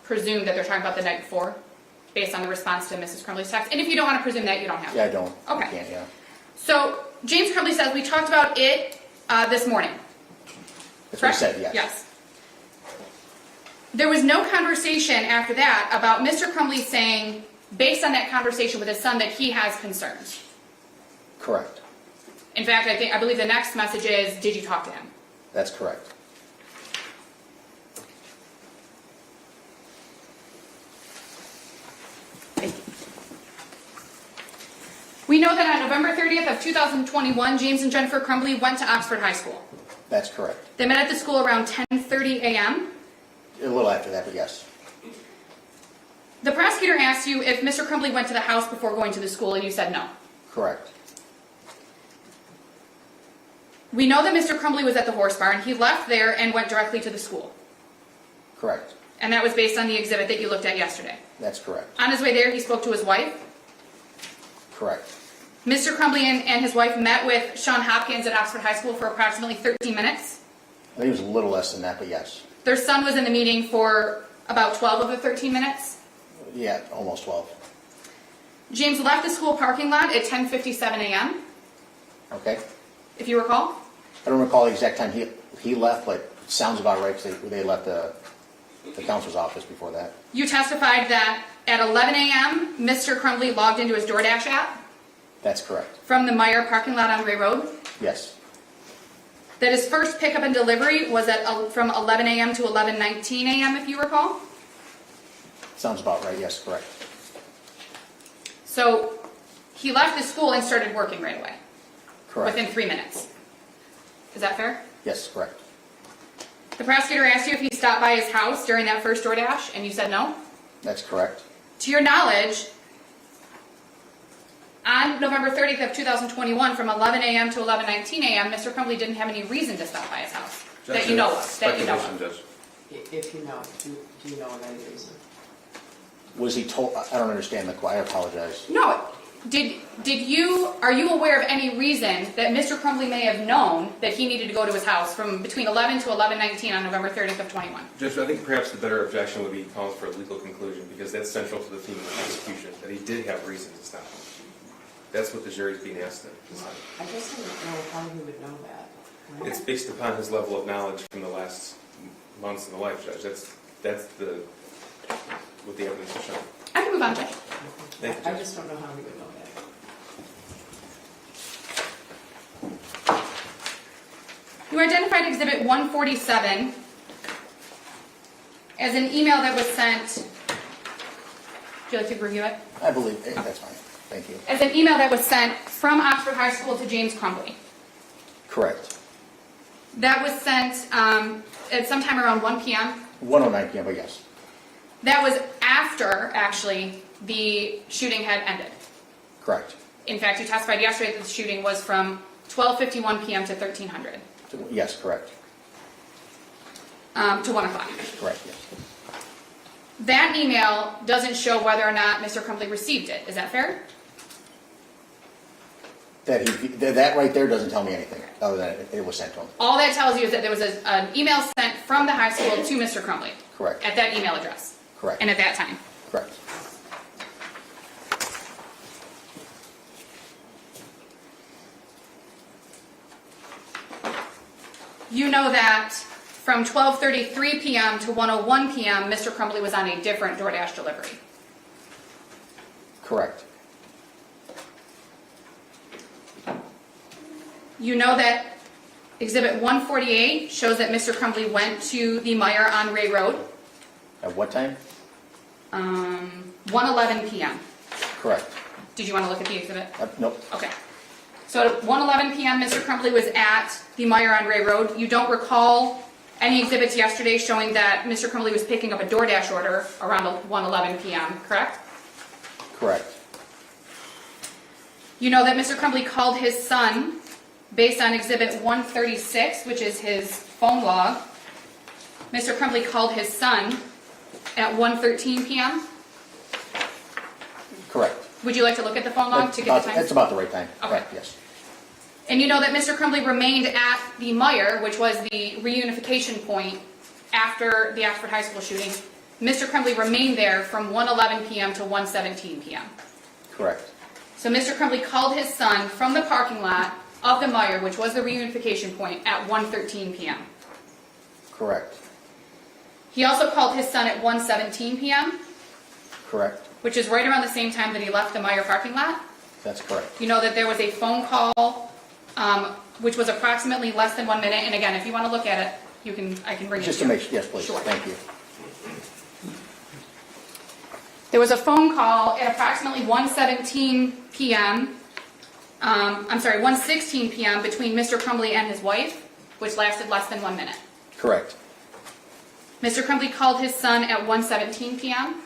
presume that they're talking about the night before, based on the response to Mrs. Crumbley's text. And if you don't want to presume that, you don't have to. Yeah, I don't. Okay. I can't, yeah. So James Crumbley says, we talked about it this morning. That's Correct? what he said, yes. Yes. There was no conversation after that about Mr. Crumbley saying, based on that conversation with his son, that he has concerns. Correct. In fact, I believe the next message is, did you talk to him? That's correct. We know that on November 30th of 2021, James and Jennifer Crumbley went to Oxford High School. That's correct. They met at the school around 10:30 a.m. A little after that, but yes. The prosecutor asked you if Mr. Crumbley went to the house before going to the school, and you said no. Correct. We know that Mr. Crumbley was at the horse barn. He left there and went directly to the school. Correct. And that was based on the exhibit that you looked at yesterday. That's correct. On his way there, he spoke to his wife. Correct. Mr. Crumbley and his wife met with Sean Hopkins at Oxford High School for approximately 13 minutes. I think it was a little less than that, but yes. Their son was in the meeting for about 12 of the 13 minutes. Yeah, almost 12. James left the school parking lot at 10:57 a.m., Okay. if you recall. I don't recall the exact time he left, but it sounds about right because they left the counselor's office before that. You testified that at 11 a.m., Mr. Crumbley logged into his DoorDash app That's correct. from the Meyer parking lot on Gray Road. Yes. that his first pickup and delivery was from 11 a.m. to 11:19 a.m., if you recall. Sounds about right, yes, correct. So he left the school and started working right away, Correct. within 3 minutes. Is that fair? Yes, correct. The prosecutor asked you if he stopped by his house during that first DoorDash, and you said no? That's correct. To your knowledge, on November 30th of 2021, from 11 a.m. to 11:19 a.m., Mr. Crumbley didn't have any reason to stop by his house. That you know of. That you know Speculation, of. Judge. If you know, do you know of any reason? Was he told, I don't understand I apologize. No. Are you aware of any reason that Mr. Crumbley may have known that he needed to go to his house from between 11 to 11:19 on November 30th of 21? Judge, I think perhaps the better objection would be calling for a legal conclusion, because that's central to the theme of the prosecution, that he did have reason to stop. That's what the jury's being asked to decide. I just don't know how he would know that. Right? It's based upon his level of knowledge from the last months of the life, Judge. That's what the evidence has shown. I can move on, Judge. Thank you, I Judge. just don't know how he would know that. You identified Exhibit 147 as an email that was sent. Would you like to review it? I believe, that's fine, thank you. As an email that was sent from Oxford High School to James Crumbley. Correct. That was sent at sometime around 1 p.m. 109 p.m., but yes, That was after, actually, the shooting had ended. correct. In fact, you testified yesterday that the shooting was from 12:51 p.m. to 1300, Yes, correct, to 1 o'clock. correct, yes. That email doesn't show whether or not Mr. Crumbley received it. Is that fair? That right there doesn't tell me anything, other than it was sent to him. All that tells you is that there was an email sent from the high school to Mr. Crumbley. Correct. At that email address. Correct. And at that time. Correct. You know that from 12:33 p.m. to 1:01 p.m., Mr. Crumbley was on a different DoorDash delivery. Correct. You know that Exhibit 148 shows that Mr. Crumbley went to the Meyer on Ray Road, At what time? 1:11 p.m. Correct. Did you want to look at the exhibit? Nope. Okay. So at 1:11 p.m., Mr. Crumbley was at the Meyer on Ray Road. You don't recall any exhibits yesterday showing that Mr. Crumbley was picking up a DoorDash order around 1:11 p.m., correct? Correct. You know that Mr. Crumbley called his son based on Exhibit 136, which is his phone log. Mr. Crumbley called his son at 1:13 p.m. Correct. Would you like to look at the phone log to get the time? That's about the right time. Okay. Correct, yes. And you know that Mr. Crumbley remained at the Meyer, which was the reunification point after the Oxford High School shooting. Mr. Crumbley remained there from 1:11 p.m. to 1:17 p.m. Correct. So Mr. Crumbley called his son from the parking lot of the Meyer, which was the reunification point, at 1:13 p.m. Correct. He also called his son at 1:17 p.m., Correct. which is right around the same time that he left the Meyer parking lot. That's correct. You know that there was a phone call, which was approximately less than 1 minute. And again, if you want to look at it, I can bring it Just to to you. make, yes, please. Sure. Thank you. There was a phone call at approximately 1:17 p.m. 1:16 p.m. between Mr. Crumbley and his wife, which lasted less than 1 minute. Correct. Mr. Crumbley called his son at 1:17 p.m.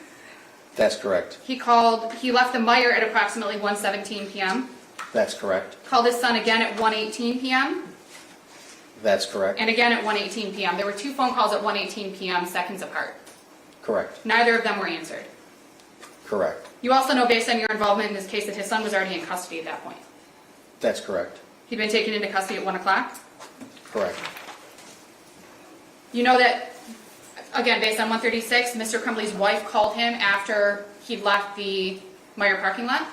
That's correct. He left the Meyer at approximately 1:17 p.m. That's correct. Called his son again at 1:18 p.m. That's correct. and again at 1:18 p.m. There were two phone calls at 1:18 p.m. seconds apart. Correct. Neither of them were answered. Correct. You also know, based on your involvement in this case, that his son was already in custody at that point. That's correct. He'd been taken into custody at 1 o'clock. Correct. You know that, again, based on 136, Mr. Crumbley's wife called him after he left the Meyer parking lot.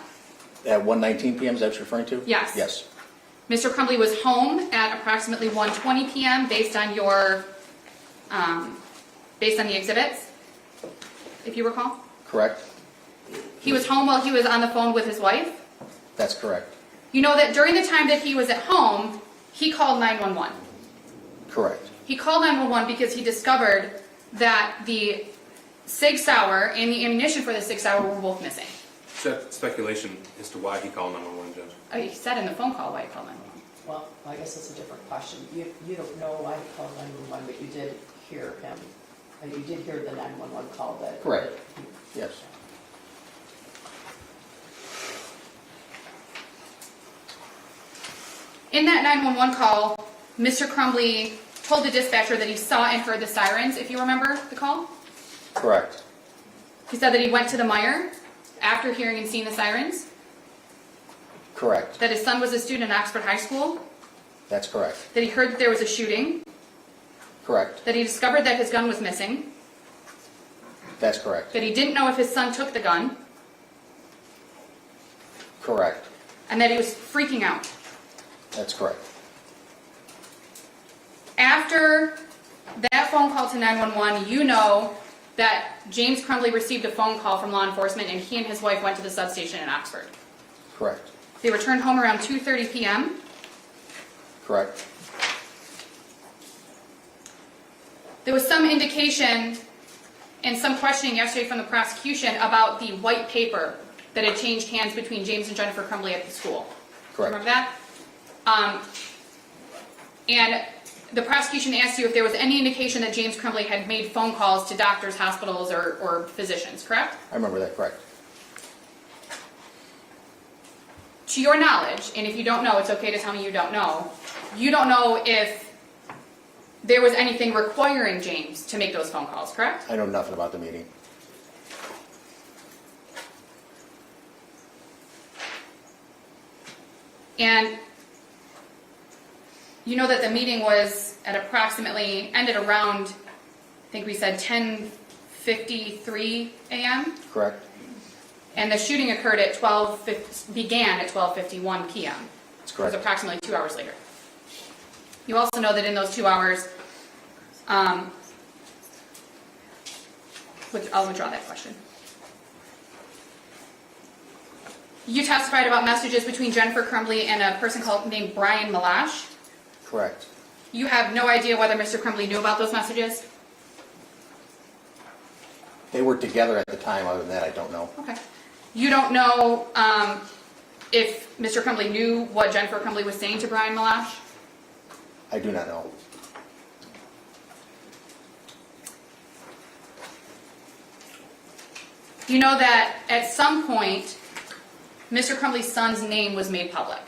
At 1:19 p.m., is that what you're referring to? Yes. Yes. Mr. Crumbley was home at approximately 1:20 p.m. based on the exhibits, if you recall. Correct. He was home while he was on the phone with his wife. That's correct. You know that during the time that he was at home, he called 911. Correct. He called 911 because he discovered that the Sig Sauer and the ammunition for the Sig Sauer were both missing. Speculation as to why he called 911, Judge. He said in the phone call why he called 911. Well, I guess that's a different question. You don't know why he called 911, but you did hear him. You did hear the 911 call that. Correct. Yes. In that 911 call, Mr. Crumbley told the dispatcher that he saw and heard the sirens, if you remember the call. Correct. He said that he went to the Meijer after hearing and seeing the sirens, Correct. that his son was a student at Oxford High School, That's correct. that he heard that there was a shooting, Correct. that he discovered that his gun was missing, That's correct. that he didn't know if his son took the gun, Correct. and that he was freaking out. That's correct. After that phone call to 911, you know that James Crumbley received a phone call from law enforcement and he and his wife went to the substation in Oxford. Correct. They returned home around 2:30 p.m. Correct. There was some indication and some questioning yesterday from the prosecution about the white paper that had changed hands between James and Jennifer Crumbley at the school. Correct. Remember that? And the prosecution asked you if there was any indication that James Crumbley had made phone calls to doctors, hospitals, or physicians, correct? I remember that, correct. To your knowledge, and if you don't know, it's okay to tell me you don't know if there was anything requiring James to make those phone calls, correct? I know nothing about the meeting. And you know that the meeting was at approximately, ended around, I think we said 10:53 a.m.? Correct. And the shooting occurred at began at 12:51 p.m. That's It was correct. approximately 2 hours later. You also know that in those 2 hours, I'll withdraw that question. You testified about messages between Jennifer Crumbley and a person named Brian Malash. Correct. You have no idea whether Mr. Crumbley knew about those messages? They were together at the time. Other than that, I don't know. Okay. You don't know if Mr. Crumbley knew what Jennifer Crumbley was saying to Brian Malash? I do not know. You know that at some point, Mr. Crumbley's son's name was made public.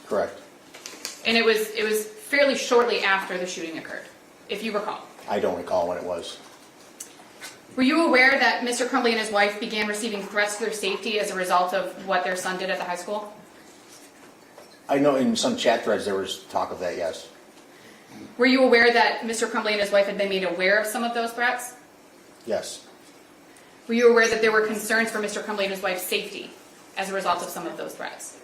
Correct. And it was fairly shortly after the shooting occurred, if you recall. I don't recall when it was. Were you aware that Mr. Crumbley and his wife began receiving threats to their safety as a result of what their son did at the high school? I know in some chat threads there was talk of that, yes. Were you aware that Mr. Crumbley and his wife had been made aware of some of those threats? Yes. Were you aware that there were concerns for Mr. Crumbley and his wife's safety as a result of some of those threats?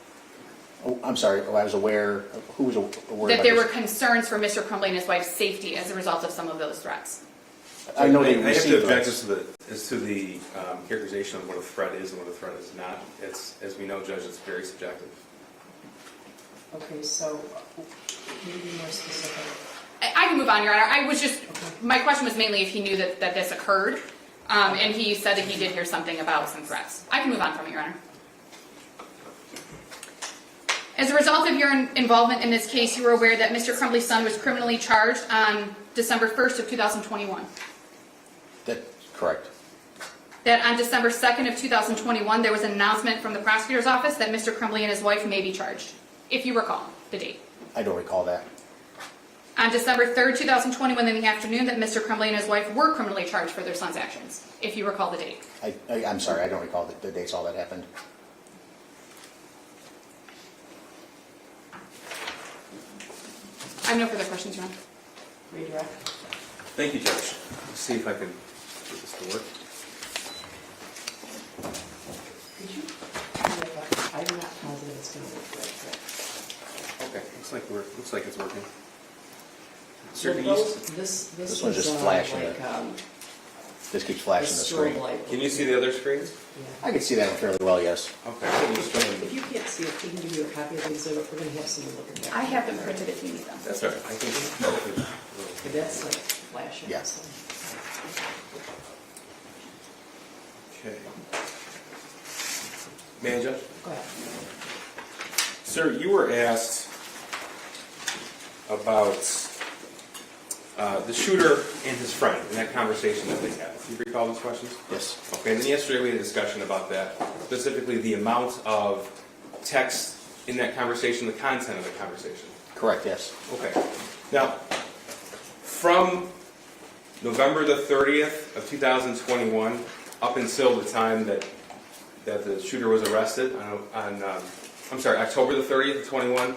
Oh, I'm sorry. Oh, I was aware. Who was aware That about there were this? concerns for Mr. Crumbley and his wife's safety as a result of some of those threats? I know they I have received to object threats. as to the characterization of what a threat is and what a threat is not. It's, as we know, Judge, it's very subjective. Okay, so can you be more specific? I can move on, Your Honor. My question was mainly if he knew that this occurred, and he said that he did hear something about some threats. I can move on from it, Your Honor. As a result of your involvement in this case, you were aware that Mr. Crumbley's son was criminally charged on December 1st of 2021. That's correct. That on December 2nd of 2021, there was an announcement from the prosecutor's office that Mr. Crumbley and his wife may be charged, if you recall the date. I don't recall that. On December 3rd, 2021 in the afternoon, that Mr. Crumbley and his wife were criminally charged for their son's actions, if you recall the date. I'm sorry. I don't recall the dates all that happened. I have no further questions, Your Honor. Redirect. Thank you, Judge. Let's see if I can get this to work. Could you, I'm not positive it's going to work right. Okay, looks like it's working. So Sir, this This one's is just flashing like, it. This keeps flashing the screen. strobe light. Can you see the other screens? Yeah. I can see that one fairly well, yes. Okay. If you can't see it, we can give you a copy of the exhibit. We're going to have someone look at that. I have them printed if you need them. That's all right. I think. Okay, that's like flashing. Yeah. so. Okay. May I, Judge? Go ahead. Sir, you were asked about the shooter and his friend in that conversation that they had. Do you recall those questions? Yes. Okay, and then yesterday we had a discussion about that, specifically the amount of text in that conversation, the content of the conversation. Correct, yes. Okay. Now, from November the 30th of 2021 up until the time that the shooter was arrested October the 30th of 21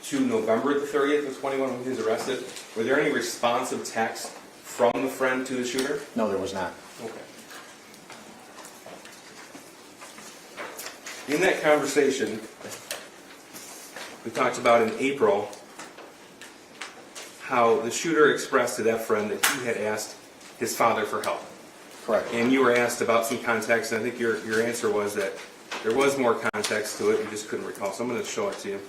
to November the 30th of 21 when he was arrested, were there any responsive text from the friend to the shooter? No, there was not. Okay. In that conversation, we talked about in April how the shooter expressed to that friend that he had asked his father for help. Correct. And you were asked about some context, and I think your answer was that there was more context to it, you just couldn't recall. So I'm going to show it to you.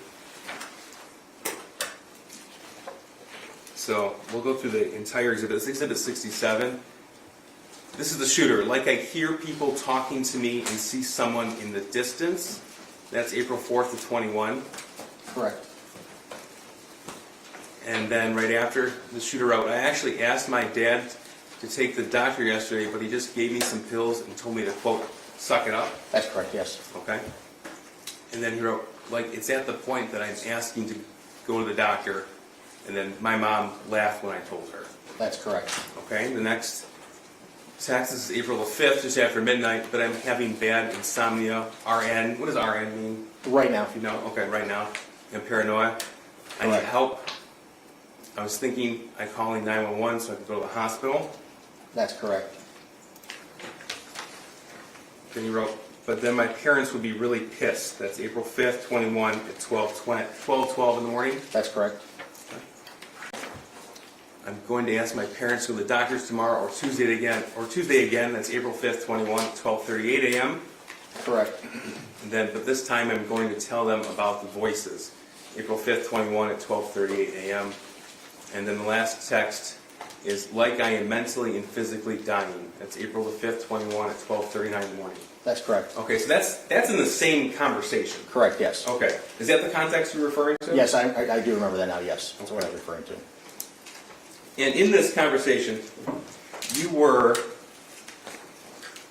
So we'll go through the entire exhibit. This is exhibit 67. This is the shooter. Like I hear people talking to me and see someone in the distance. That's April 4th of 21. Correct. And then right after the shooter wrote, I actually asked my dad to take the doctor yesterday, but he just gave me some pills and told me to, quote, suck it up. That's correct, yes. Okay? And then he wrote, like, it's at the point that I'm asking to go to the doctor, and then my mom laughed when I told her. That's correct. Okay? The next text is April the 5th, just after midnight, but I'm having bad insomnia. RN. What does RN mean? Right now. You know? Okay, right now. And paranoia. I need Correct. help. I was thinking I'm calling 911 so I could go to the hospital. That's correct. Then he wrote, but then my parents would be really pissed. That's April 5th, 21 at 12:12 in the morning. That's correct. I'm going to ask my parents to go to the doctor's tomorrow or Tuesday again. That's April 5th, 21 at 12:38 a.m. Correct. And then, but this time I'm going to tell them about the voices. April 5th, 21 at 12:38 a.m. And then the last text is like I am mentally and physically dying. That's April the 5th, 21 at 12:39 in the morning. That's correct. Okay, so that's in the same conversation. Correct, yes. Okay, is that the context you're referring to? Yes, I do remember that now, yes. That's what I'm referring to. And in this conversation, you were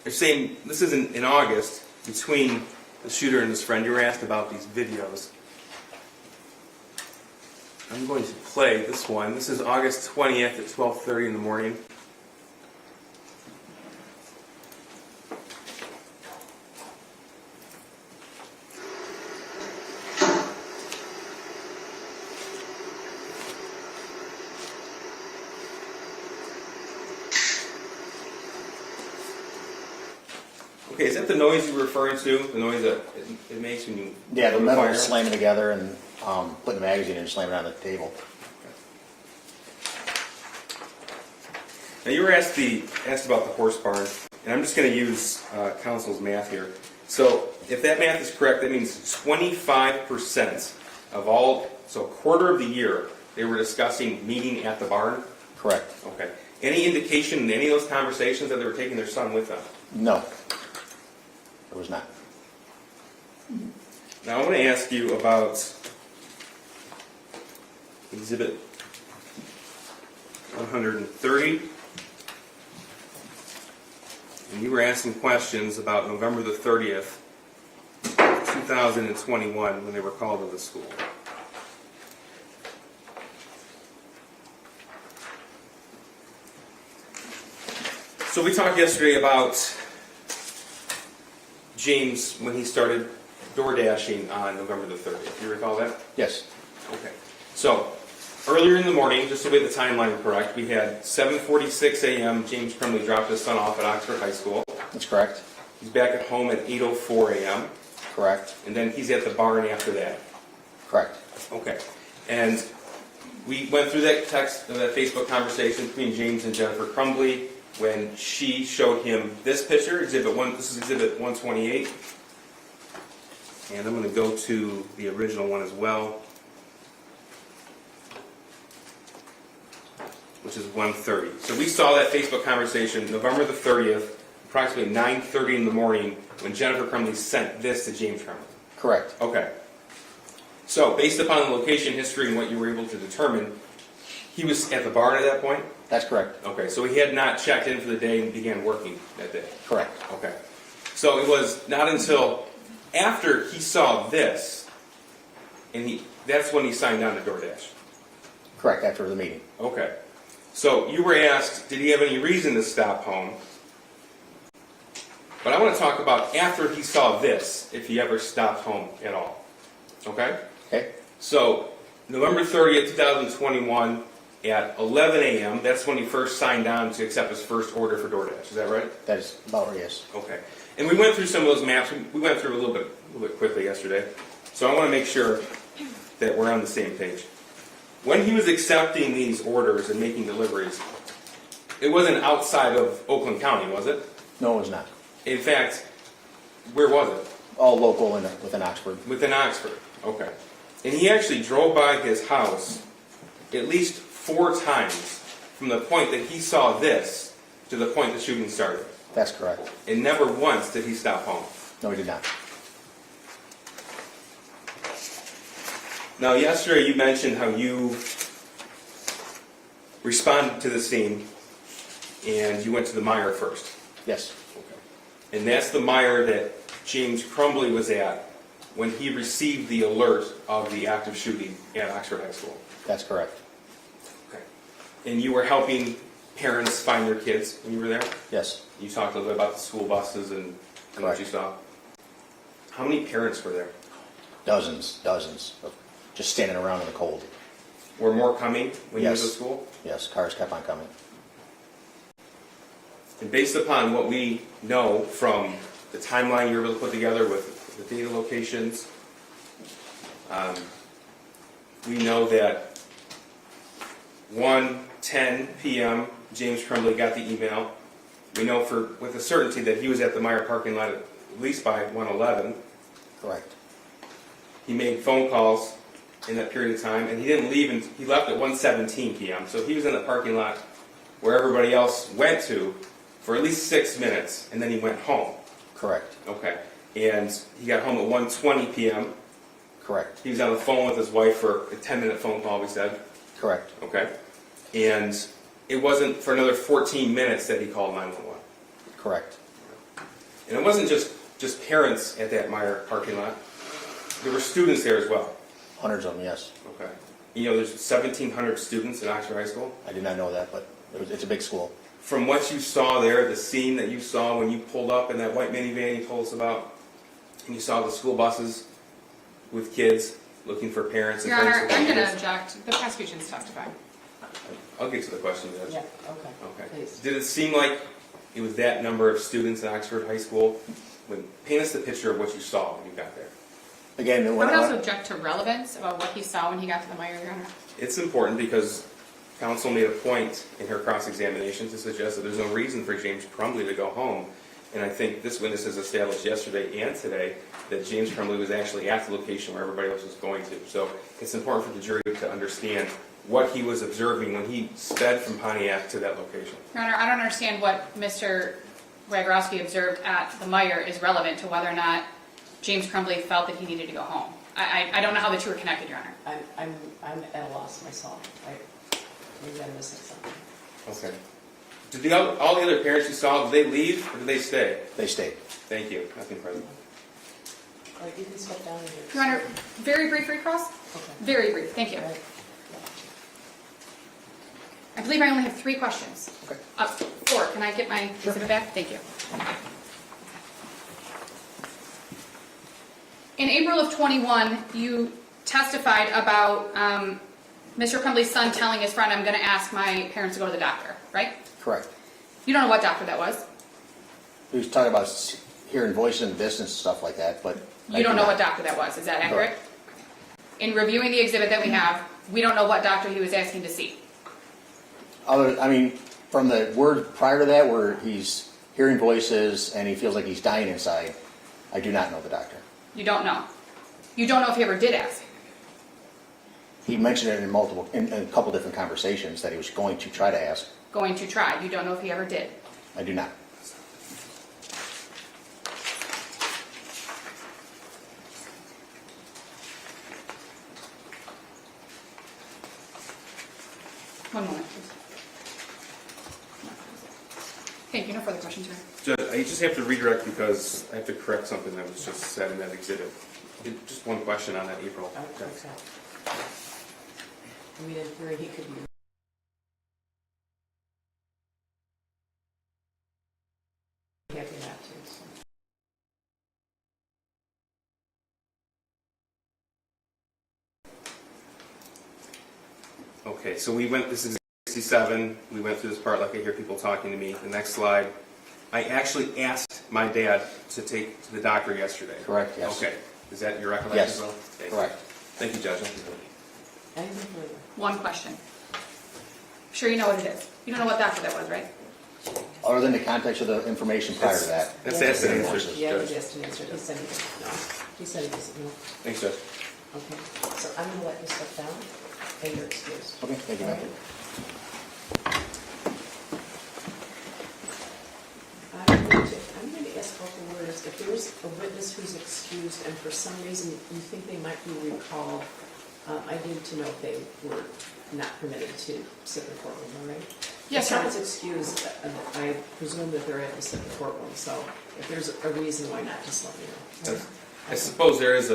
saying, this is in August, between the shooter and his friend, you were asked about these videos. I'm going to play this one. This is August 20th at 12:30 in the morning. Okay, is that the noise you were referring to? The noise that it makes when you... Yeah, the metal fire? is slamming together and putting the magazine in and slamming it on the table. Now you were asked about the horse barn, and I'm just going to use counsel's math here. So if that math is correct, that means 25% of all, so a quarter of the year, they were discussing meeting at the barn? Correct. Okay. Any indication in any of those conversations that they were taking their son with them? No. It was not. Now I want to ask you about Exhibit 130. And you were asking questions about November the 30th, 2021, when they were called to the school. So we talked yesterday about James when he started door dashing on November the 30th. Do you recall that? Yes. Okay. So, earlier in the morning, just to get the timeline correct, we had 7:46 a.m. James Crumbley dropped his son off at Oxford High School. That's correct. He's back at home at 8:04 a.m. Correct. And then he's at the barn after that. Correct. Okay. And we went through that Facebook conversation between James and Jennifer Crumbley. when she showed him this picture, exhibit 1, this is exhibit 128. And I'm going to go to the original one as well, which is 130. So we saw that Facebook conversation November the 30th, approximately 9:30 in the morning, when Jennifer Crumbley sent this to James Crumbley. Correct. Okay. So, based upon the location history and what you were able to determine, he was at the barn at that point? That's correct. Okay, so he had not checked in for the day and began working that day? Correct. Okay. So it was not until after he saw this, and that's when he signed on to DoorDash? Correct, after the meeting. Okay. So you were asked, did he have any reason to stop home? But I want to talk about after he saw this, if he ever stopped home at all. Okay? Okay? So, November 30th, 2021, at 11 a.m., that's when he first signed on to accept his first order for DoorDash. Is that right? That is about right, yes. Okay. And we went through some of those maps. We went through a little bit quickly yesterday. So I want to make sure that we're on the same page. When he was accepting these orders and making deliveries, it wasn't outside of Oakland County, was it? No, it was not. In fact, where was it? All local within Oxford. Within Oxford. Okay. And he actually drove by his house at least 4 times from the point that he saw this to the point the shooting started. That's correct. And never once did he stop home. No, he did not. Now, yesterday you mentioned how you responded to the scene and you went to the mire first. Yes. Okay. And that's the mire that James Crumbley was at when he received the alert of the active shooting at Oxford High School. That's correct. Okay. And you were helping parents find their kids when you were there? Yes. You talked a little bit about the school buses and what you saw. How many parents were there? Dozens of just standing around in the cold. Were more coming when you were Yes. to school? Yes, cars kept on coming. And based upon what we know from the timeline you were able to put together with the data locations, we know that 1:10 p.m. James Crumbley got the email. We know with a certainty that he was at the Meyer parking lot at least by 1:11. Correct. He made phone calls in that period of time, and he didn't leave, and he left at 1:17 p.m. So he was in the parking lot where everybody else went to for at least 6 minutes, and then he went home. Correct. Okay. And he got home at 1:20 p.m. Correct. He was on the phone with his wife for a 10-minute phone call, we said. Correct. Okay. And it wasn't for another 14 minutes that he called 911. Correct. And it wasn't just parents at that Meyer parking lot. There were students there as well. Hundreds of them, yes. Okay. You know, there's 1,700 students at Oxford High School. I did not know that, but it's a big school. From what you saw there, the scene that you saw when you pulled up in that white minivan you told us about, and you saw the school buses with kids looking for parents and Your Honor, parents. I'm going to object. The prosecution's testifying. I'll get to the question, Judge. Yeah, okay. Okay. Please. Did it seem like it was that number of students at Oxford High School? Paint us the picture of what you saw when you got there. Again, I when would also object to relevance about what he saw when he got to the Meyer, Your Honor. It's important because counsel made a point in her cross-examination to suggest that there's no reason for James Crumbley to go home. And I think this witness has established yesterday and today that James Crumbley was actually at the location where everybody else was going to. So it's important for the jury to understand what he was observing when he sped from Pontiac to that location. Your Honor, I don't understand what Mr. Wagorowski observed at the Meyer is relevant to whether or not James Crumbley felt that he needed to go home. I don't know how the two are connected, Your Honor. I'm at a loss myself. Maybe I'm missing something. Okay. Did all the other parents you saw, did they leave or did they stay? they stayed. Thank you. Nothing further. All right, you can step down here. Your Honor, very brief recross? Okay. Very brief, thank you. All right. I believe I only have 3 questions. Okay. 4, can I get my exhibit back? Thank you. In April of 21, you testified about Mr. Crumbley's son telling his friend, I'm going to ask my parents to go to the doctor, right? Correct. You don't know what doctor that was? He was talking about hearing voices in the distance and stuff like that, but You don't know what doctor that was, is that accurate? Correct. In reviewing the exhibit that we have, we don't know what doctor he was asking to see. From the word prior to that, where he's hearing voices and he feels like he's dying inside, I do not know the doctor. You don't know. You don't know if he ever did ask. He mentioned it in a couple different conversations that he was going to try to ask. Going to try. You don't know if he ever did. I do not. One moment, please. Thank you. No further questions, sir. Judge, I just have to redirect because I have to correct something that was just said in that exhibit. Just one question on that, April. Okay. I mean, in theory, he could be. Happy not to, so. Okay, so we went, this is 67, we went through this part like I hear people talking to me. The next slide. I actually asked my dad to take to the doctor yesterday. Correct, yes. Okay, is that your recollection? Yes, as well? Okay. correct. Thank you, Judge. Anything further? One question. Sure you know what it is. You don't know what doctor that was, right? Other than the context of the information prior to that. That's the answer, Yeah, Judge. he asked an answer. He said he doesn't know. He said he doesn't know. Thanks, Judge. Okay, so I'm gonna let you step down, and you're excused. Okay, thank you, ma'am. I'm going to ask local words, if there's a witness who's excused and for some reason you think they might be recalled, I need to know if they were not permitted to sit in the courtroom, all right? Yes, If sir. someone's excused, I presume that they're able to sit in the courtroom, so if there's a reason, why not, just let me know. I suppose there is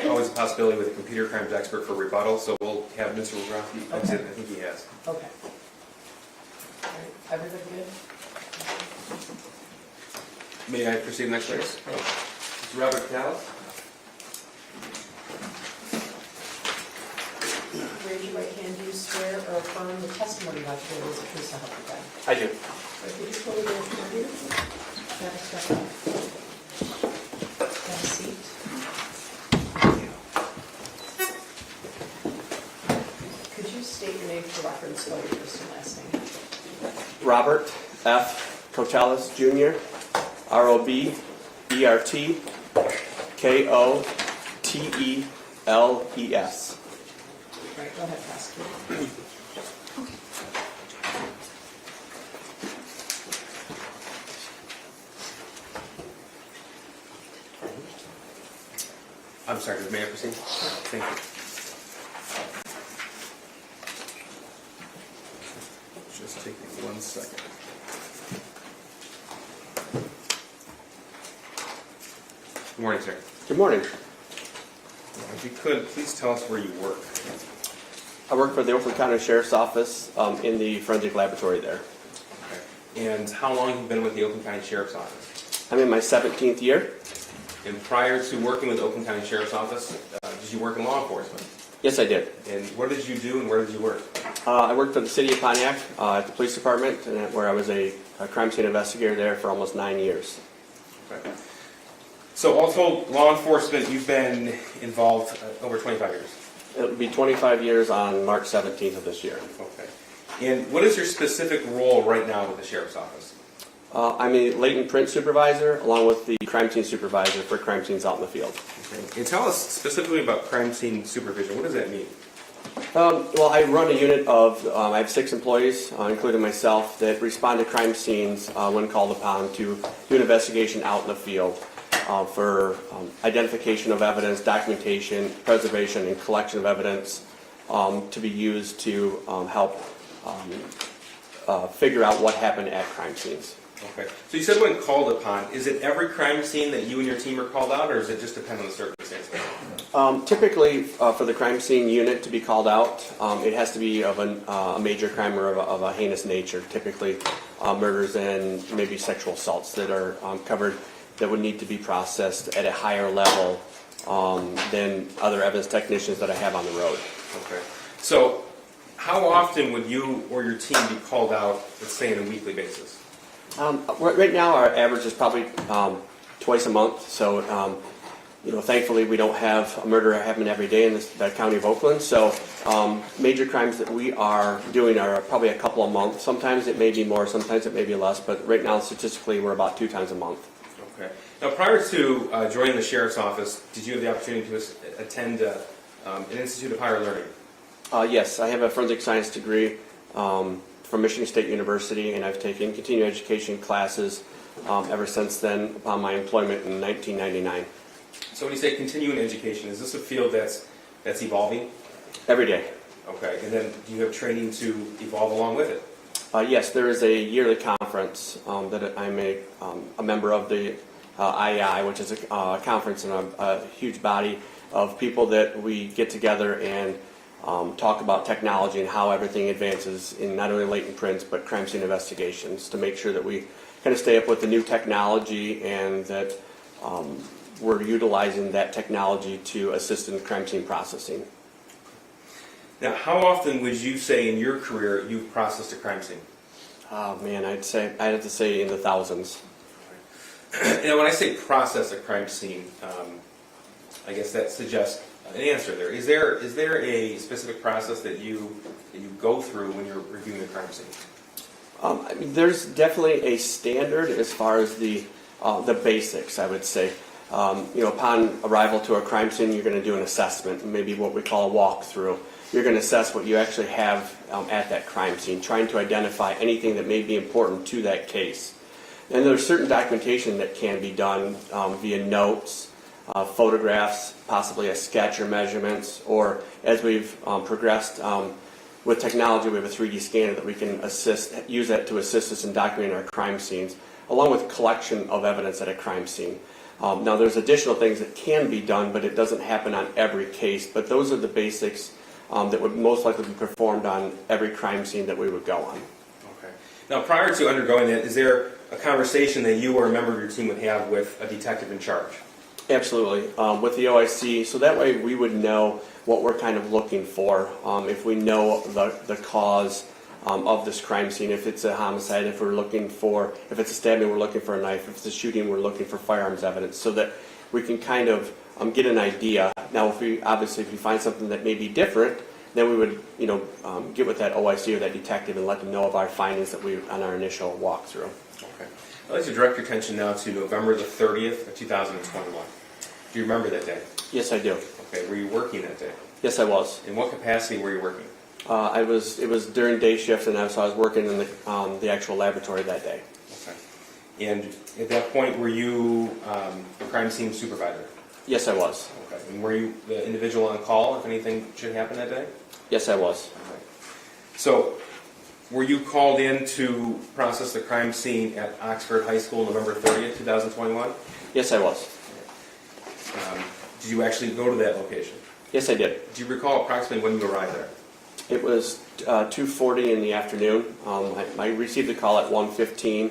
always a possibility with a computer crimes expert for rebuttal, so we'll have Mr. Woodruff exit. I think he has. Okay. All right, everybody good? May I proceed next, please? Mr. Robert Callis? Raise your right hand, do you swear or affirm the testimony about today is the truth to help you God? I do. If you just hold it in front of you, have a step up. Have a seat. Could you state your name for reference, spell your first and last name? Robert F. Cotelis Jr., ROBERT KOTELES. Right, go ahead, prosecutor. I'm sorry, may I proceed? Thank you. Just take me 1 second. Good morning, sir. Good morning. If you could, please tell us where you work. I work for the Oakland County Sheriff's Office in the forensic laboratory there. Okay. And how long have you been with the Oakland County Sheriff's Office? I'm in my 17th year. And prior to working with the Oakland County Sheriff's Office, did you work in law enforcement? Yes, I did. And what did you do and where did you work? I worked for the City of Pontiac at the police department, and where I was a crime scene investigator there for almost 9 years. Okay. So all told, law enforcement, you've been involved over 25 years. It will be 25 years on March 17th of this year. Okay. And what is your specific role right now with the Sheriff's Office? I'm a latent print supervisor along with the crime scene supervisor for crime scenes out in the field. Okay. And tell us specifically about crime scene supervision. What does that mean? Well, I run a unit of, I have 6 employees, including myself, that respond to crime scenes when called upon to do an investigation out in the field for identification of evidence, documentation, preservation, and collection of evidence to be used to help figure out what happened at crime scenes. Okay. So you said when called upon, is it every crime scene that you and your team are called out, or does it just depend on the circumstances? Typically, for the crime scene unit to be called out, it has to be of a major crime or of a heinous nature, typically murders and maybe sexual assaults that are covered that would need to be processed at a higher level than other evidence technicians that I have on the road. Okay. So how often would you or your team be called out, let's say, on a weekly basis? Right now, our average is probably twice a month, so Thankfully, we don't have a murder happen every day in the county of Oakland. So major crimes that we are doing are probably a couple a month. Sometimes it may be more, sometimes it may be less, but right now statistically we're about 2 times a month. Okay. Now, prior to joining the sheriff's office, did you have the opportunity to attend an Institute of Higher Learning? Yes, I have a forensic science degree from Michigan State University, and I've taken continuing education classes ever since then upon my employment in 1999. So when you say continuing education, is this a field that's evolving? Every day. Okay. And then do you have training to evolve along with it? Yes, there is a yearly conference that I'm a member of, the IEI, which is a conference and a huge body of people that we get together and talk about technology and how everything advances in not only latent prints but crime scene investigations, to make sure that we kind of stay up with the new technology and that we're utilizing that technology to assist in crime scene processing. Now, how often would you say in your career you've processed a crime scene? Oh man, I'd have to say in the thousands. Now, when I say process a crime scene, I guess that suggests an answer there. Is there a specific process that you go through when you're reviewing a crime scene? I mean, there's definitely a standard as far as the basics, I would say. Upon arrival to a crime scene, you're going to do an assessment, maybe what we call a walkthrough. You're going to assess what you actually have at that crime scene, trying to identify anything that may be important to that case. And there's certain documentation that can be done via notes, photographs, possibly a sketch or measurements, or as we've progressed with technology, we have a 3D scanner that we can use that to assist us in documenting our crime scenes, along with collection of evidence at a crime scene. Now, there's additional things that can be done, but it doesn't happen on every case. But those are the basics that would most likely be performed on every crime scene that we would go on. Okay. Now, prior to undergoing that, is there a conversation that you or a member of your team would have with a detective in charge? Absolutely. With the OIC, so that way we would know what we're kind of looking for. If we know the cause of this crime scene, if it's a homicide, if it's a stabbing, we're looking for a knife, if it's a shooting, we're looking for firearms evidence, so that we can kind of get an idea. Now, if we find something that may be different, then we would, get with that OIC or that detective and let them know of our findings on our initial walkthrough. Okay. I'd like to direct your attention now to November the 30th of 2021. Do you remember that day? Yes, I do. Okay. Were you working that day? Yes, I was. In what capacity were you working? It was during day shift, and so I was working in the actual laboratory that day. Okay. And at that point, were you the crime scene supervisor? Yes, I was. Okay. And were you the individual on call if anything should happen that day? Yes, I was. Okay. So, were you called in to process the crime scene at Oxford High School November 30th, 2021? Yes, I was. Did you actually go to that location? Yes, I did. Do you recall approximately when you arrived there? It was 2:40 in the afternoon. I received the call at 1:15,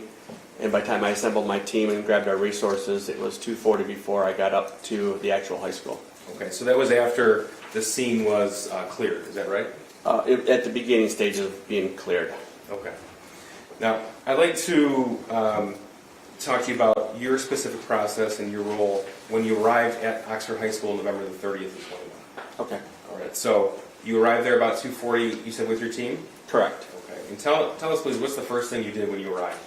and by the time I assembled my team and grabbed our resources, it was 2:40 before I got up to the actual high school. Okay, so that was after the scene was cleared, is that right? At the beginning stages of being cleared. Okay. Now, I'd like to talk to you about your specific process and your role when you arrived at Oxford High School November the 30th of 21. Okay. All right, so you arrived there about 2:40, you said, with your team? Correct. Okay, and tell us, please, what's the first thing you did when you arrived?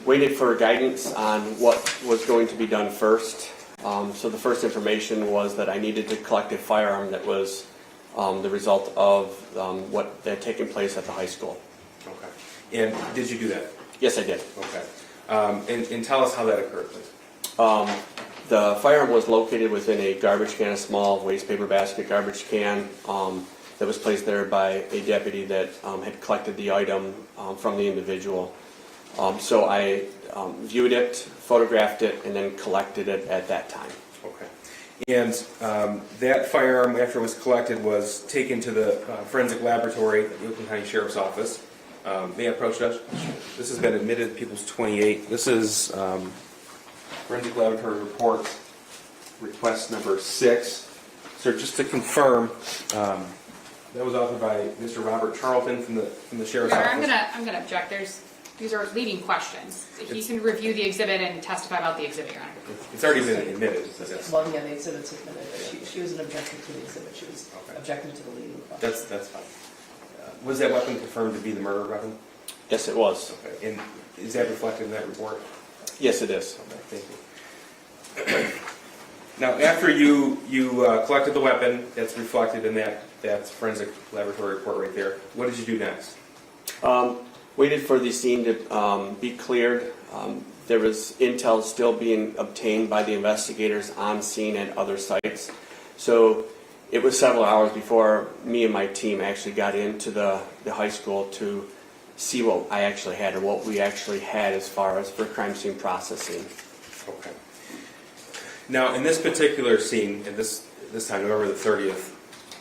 Waited for guidance on what was going to be done first. So the first information was that I needed to collect a firearm that was the result of what had taken place at the high school. Okay. And did you do that? Yes, I did. Okay. And tell us how that occurred, please. The firearm was located within a garbage can, a small waste paper basket garbage can that was placed there by a deputy that had collected the item from the individual. So I viewed it, photographed it, and then collected it at that time. Okay. And that firearm, after it was collected, was taken to the forensic laboratory at the Oakland County Sheriff's Office. May I approach, Judge? This has been admitted People's 28. This is forensic laboratory report, request number 6. So just to confirm, that was authored by Mr. Robert Charlton from the Sheriff's Your Honor, Office. I'm gonna object. These are leading questions. He can review the exhibit and testify about the exhibit, Your Honor. It's already been admitted. So Well, yeah, the exhibit's admitted, but she wasn't objecting to the exhibit, she was Okay. objecting to the leading question. that's fine. Was that weapon confirmed to be the murder weapon? Yes, it was. Okay. And is that reflected in that report? Yes, it is. Okay, thank you. Now, after you collected the weapon, that's reflected in that forensic laboratory report right there. What did you do next? Waited for the scene to be cleared. There was intel still being obtained by the investigators on scene and other sites. So it was several hours before me and my team actually got into the high school to see what I actually had, or what we actually had as far as for crime scene processing. Okay. Now, in this particular scene, at this time, November the 30th,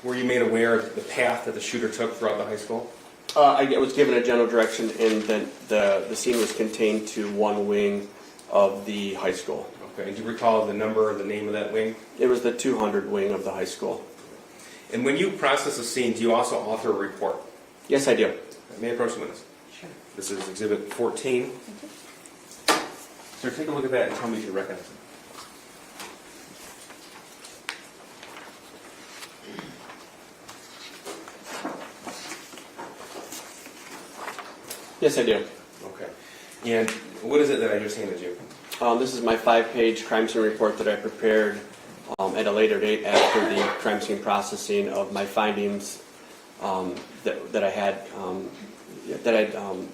were you made aware of the path that the shooter took throughout the high school? I was given a general direction, and then the scene was contained to one wing of the high school. Okay. And do you recall the number or the name of that wing? It was the 200 wing of the high school. And when you process a scene, do you also author a report? Yes, I do. May I approach the witness? Sure. This is Exhibit 14. Sir, take a look at that and tell me if you recognize it. Yes, I do. Okay. And what is it that I just handed you? This is my 5-page crime scene report that I prepared at a later date after the crime scene processing of my findings that I had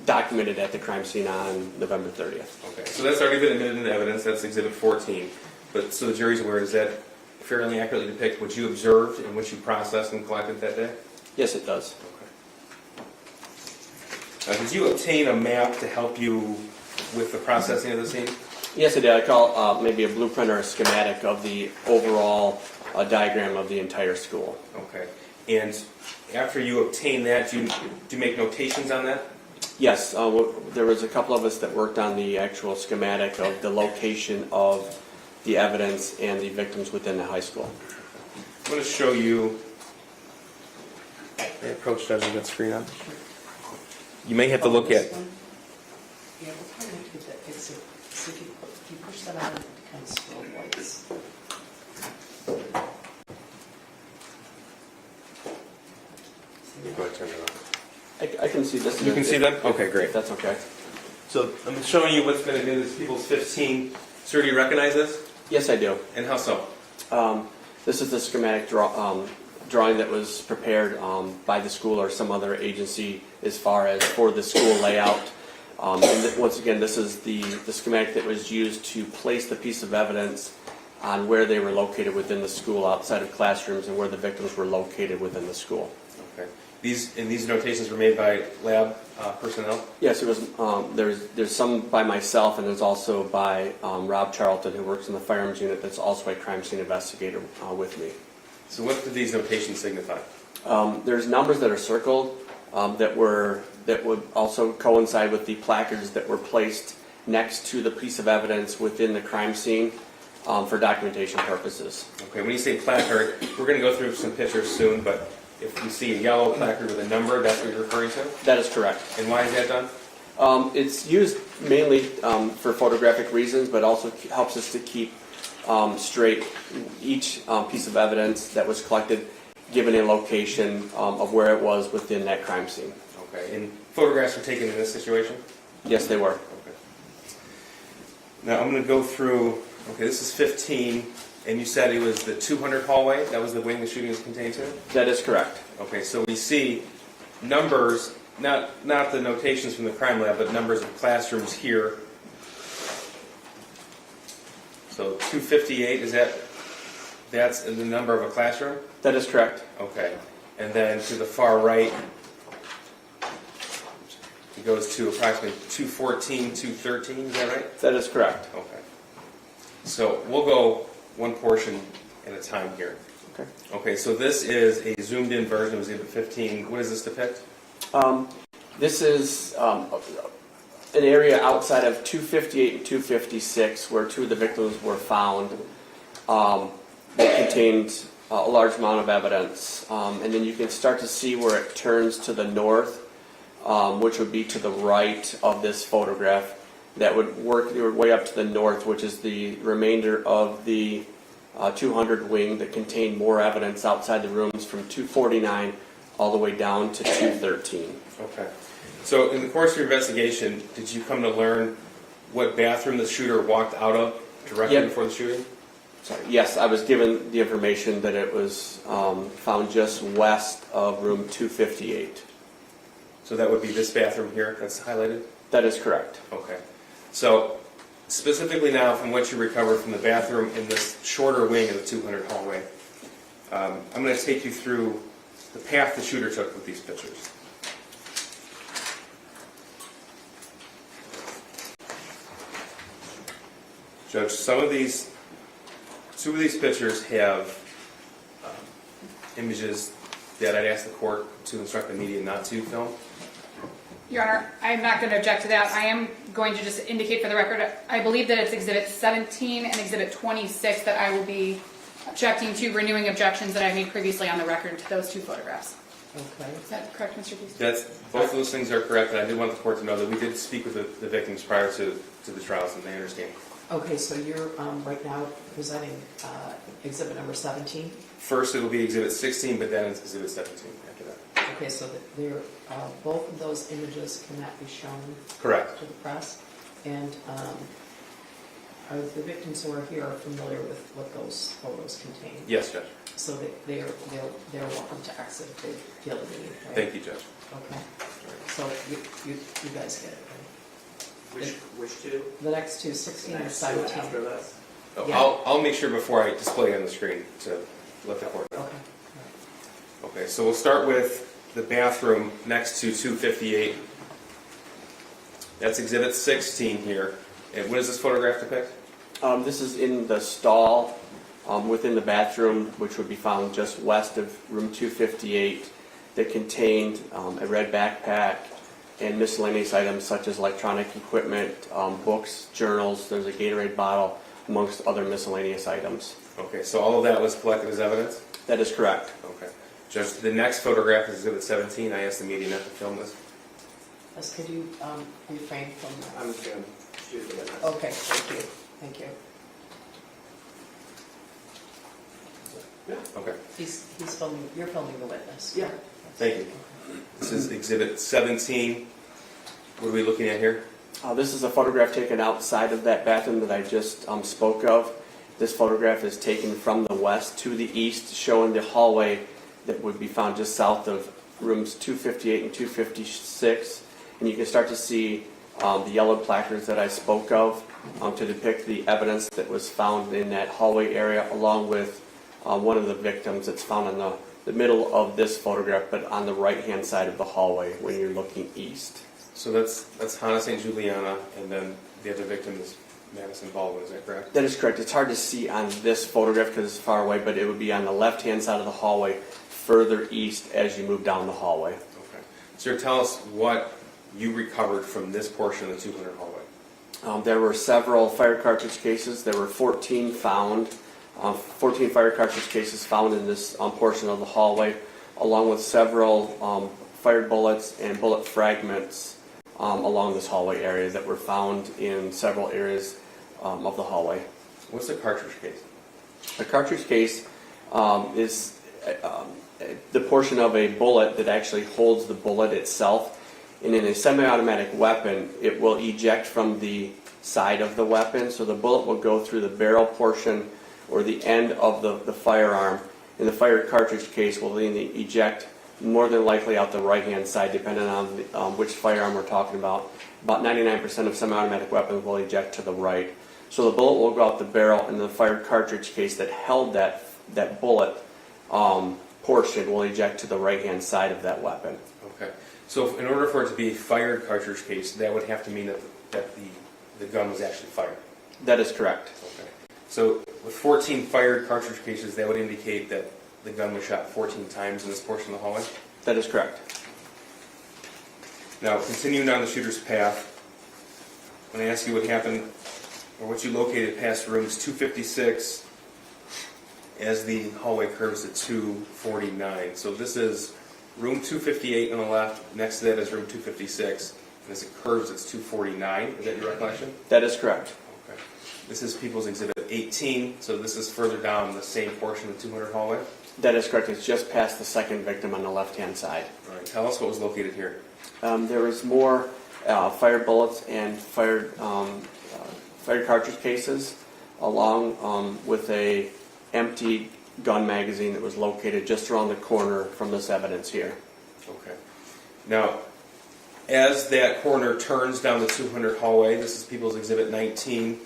documented at the crime scene on November 30th. Okay. So that's already been admitted into evidence. That's Exhibit 14. But so the jury's aware, does that fairly accurately depict what you observed and what you processed and collected that day? Yes, it does. Okay. Did you obtain a map to help you with the processing of the scene? Yes, I did. I call maybe a blueprint or a schematic of the overall diagram of the entire school. Okay. And after you obtain that, do you make notations on that? Yes, there was a couple of us that worked on the actual schematic of the location of the evidence and the victims within the high school. I'm going to show you. May I approach Judge with that screen on? You may have to look at. Yeah, we'll probably have to get that fixed. See if you push that on, it becomes strobe lights. Go ahead, turn it off. I can see this. You can see them? Okay, great. If that's okay. So I'm showing you what's been admitted as People's 15. Sir, do you recognize this? Yes, I do. And how so? This is the schematic drawing that was prepared by the school or some other agency as far as for the school layout. Once again, this is the schematic that was used to place the piece of evidence on where they were located within the school outside of classrooms and where the victims were located within the school. Okay. These notations were made by lab personnel? Yes, it was. There's some by myself, and there's also by Rob Charlton, who works in the firearms unit. That's also a crime scene investigator with me. So what do these notations signify? There's numbers that are circled that would also coincide with the placards that were placed next to the piece of evidence within the crime scene for documentation purposes. Okay. When you say placard, we're going to go through some pictures soon, but if you see a yellow placard with a number, that's what you're referring to? That is correct. And why is that done? It's used mainly for photographic reasons, but also helps us to keep straight each piece of evidence that was collected, given a location of where it was within that crime scene. Okay. And photographs were taken in this situation? Yes, they were. Okay. Now I'm going to go through, okay, this is 15, and you said it was the 200 hallway? That was the wing the shooting was contained to? That is correct. Okay, so we see numbers, not the notations from the crime lab, but numbers of classrooms here. So 258, that's the number of a classroom? That is correct. Okay. And then to the far right, it goes to approximately 214, 213, is that right? That is correct. Okay. So we'll go one portion at a time here. Okay. Okay, so this is a zoomed in version of Exhibit 15. What does this depict? This is an area outside of 258 and 256 where two of the victims were found that contained a large amount of evidence. And then you can start to see where it turns to the north which would be to the right of this photograph. That would work your way up to the north, which is the remainder of the 200 wing that contained more evidence outside the rooms from 249 all the way down to 213. Okay. So in the course of your investigation, did you come to learn what bathroom the shooter walked out of directly Yep. before the shooting? Sorry. Yes, I was given the information that it was found just west of room 258. So that would be this bathroom here that's highlighted? That is correct. Okay. So specifically now from what you recovered from the bathroom in this shorter wing of the 200 hallway, I'm going to take you through the path the shooter took with these pictures. Judge, two of these pictures have images that I'd ask the court to instruct the media not to film. Your Honor, I'm not going to object to that. I am going to just indicate for the record, I believe that it's Exhibit 17 and Exhibit 26 that I will be objecting to, renewing objections that I made previously on the record to those two photographs. Okay. Is that correct, Mr. Peace? Both of those things are correct, and I did want the court to know that we did speak with the victims prior to the trials, and they understand. Okay, so you're right now presenting exhibit number 17? First, it'll be Exhibit 16, but then it's Exhibit 17 after that. Okay, so that they're, both of those images cannot be shown Correct. to the press? And are the victims who are here familiar with what those photos contain? Yes, Judge. So that they're welcome to exit if they feel the need, right? Thank you, Judge. Okay, so you guys get it, right? Which two? The next two, 16 and Next two 17. after this? Oh, Yeah. I'll make sure before I display it on the screen to let the court know. Okay. Okay, so we'll start with the bathroom next to 258. That's Exhibit 16 here. And what does this photograph depict? This is in the stall within the bathroom, which would be found just west of room 258, that contained a red backpack and miscellaneous items such as electronic equipment, books, journals. There's a Gatorade bottle, amongst other miscellaneous items. Okay, so all of that was collected as evidence? That is correct. Okay. Judge, the next photograph is Exhibit 17. I asked the media not to film this. Yes, could you refrain from that? I'm just going to shoot the witness. Okay, thank you, thank you. Okay, He's filming, you're filming the witness? Yeah. thank you. This is Exhibit 17. What are we looking at here? This is a photograph taken outside of that bathroom that I just spoke of. This photograph is taken from the west to the east, showing the hallway that would be found just south of rooms 258 and 256. And you can start to see the yellow placards that I spoke of to depict the evidence that was found in that hallway area, along with one of the victims that's found in the middle of this photograph, but on the right-hand side of the hallway when you're looking east. So that's Hannah St. Juliana, and then the other victim is Madison Baldwin, is that correct? That is correct. It's hard to see on this photograph because it's far away, but it would be on the left-hand side of the hallway, further east as you move down the hallway. Okay. Sir, tell us what you recovered from this portion of the 200 hallway. There were several fire cartridge cases. There were 14 found, 14 fire cartridge cases found in this portion of the hallway, along with several fired bullets and bullet fragments along this hallway area that were found in several areas of the hallway. What's the cartridge case? The cartridge case is the portion of a bullet that actually holds the bullet itself. And in a semi-automatic weapon, it will eject from the side of the weapon, so the bullet will go through the barrel portion or the end of the firearm. And the fire cartridge case will then eject more than likely out the right-hand side, depending on which firearm we're talking about. About 99% of semi-automatic weapons will eject to the right. So the bullet will go out the barrel, and the fire cartridge case that held that bullet portion will eject to the right-hand side of that weapon. Okay. So in order for it to be a fired cartridge case, that would have to mean that the gun was actually fired. That is correct. Okay. So with 14 fired cartridge cases, that would indicate that the gun was shot 14 times in this portion of the hallway? That is correct. Now, continuing down the shooter's path, I'm going to ask you what happened, or what you located past rooms 256 as the hallway curves to 249. So this is room 258 on the left. Next to that is room 256. And as it curves, it's 249. Is that your recollection? That is correct. Okay. This is People's Exhibit 18, so this is further down the same portion of the 200 hallway. That is correct. It's just past the second victim on the left-hand side. All right. Tell us what was located here. There was more fired bullets and fired cartridge cases, along with a empty gun magazine that was located just around the corner from this evidence here. Okay. Now, as that corner turns down the 200 hallway, this is People's Exhibit 19.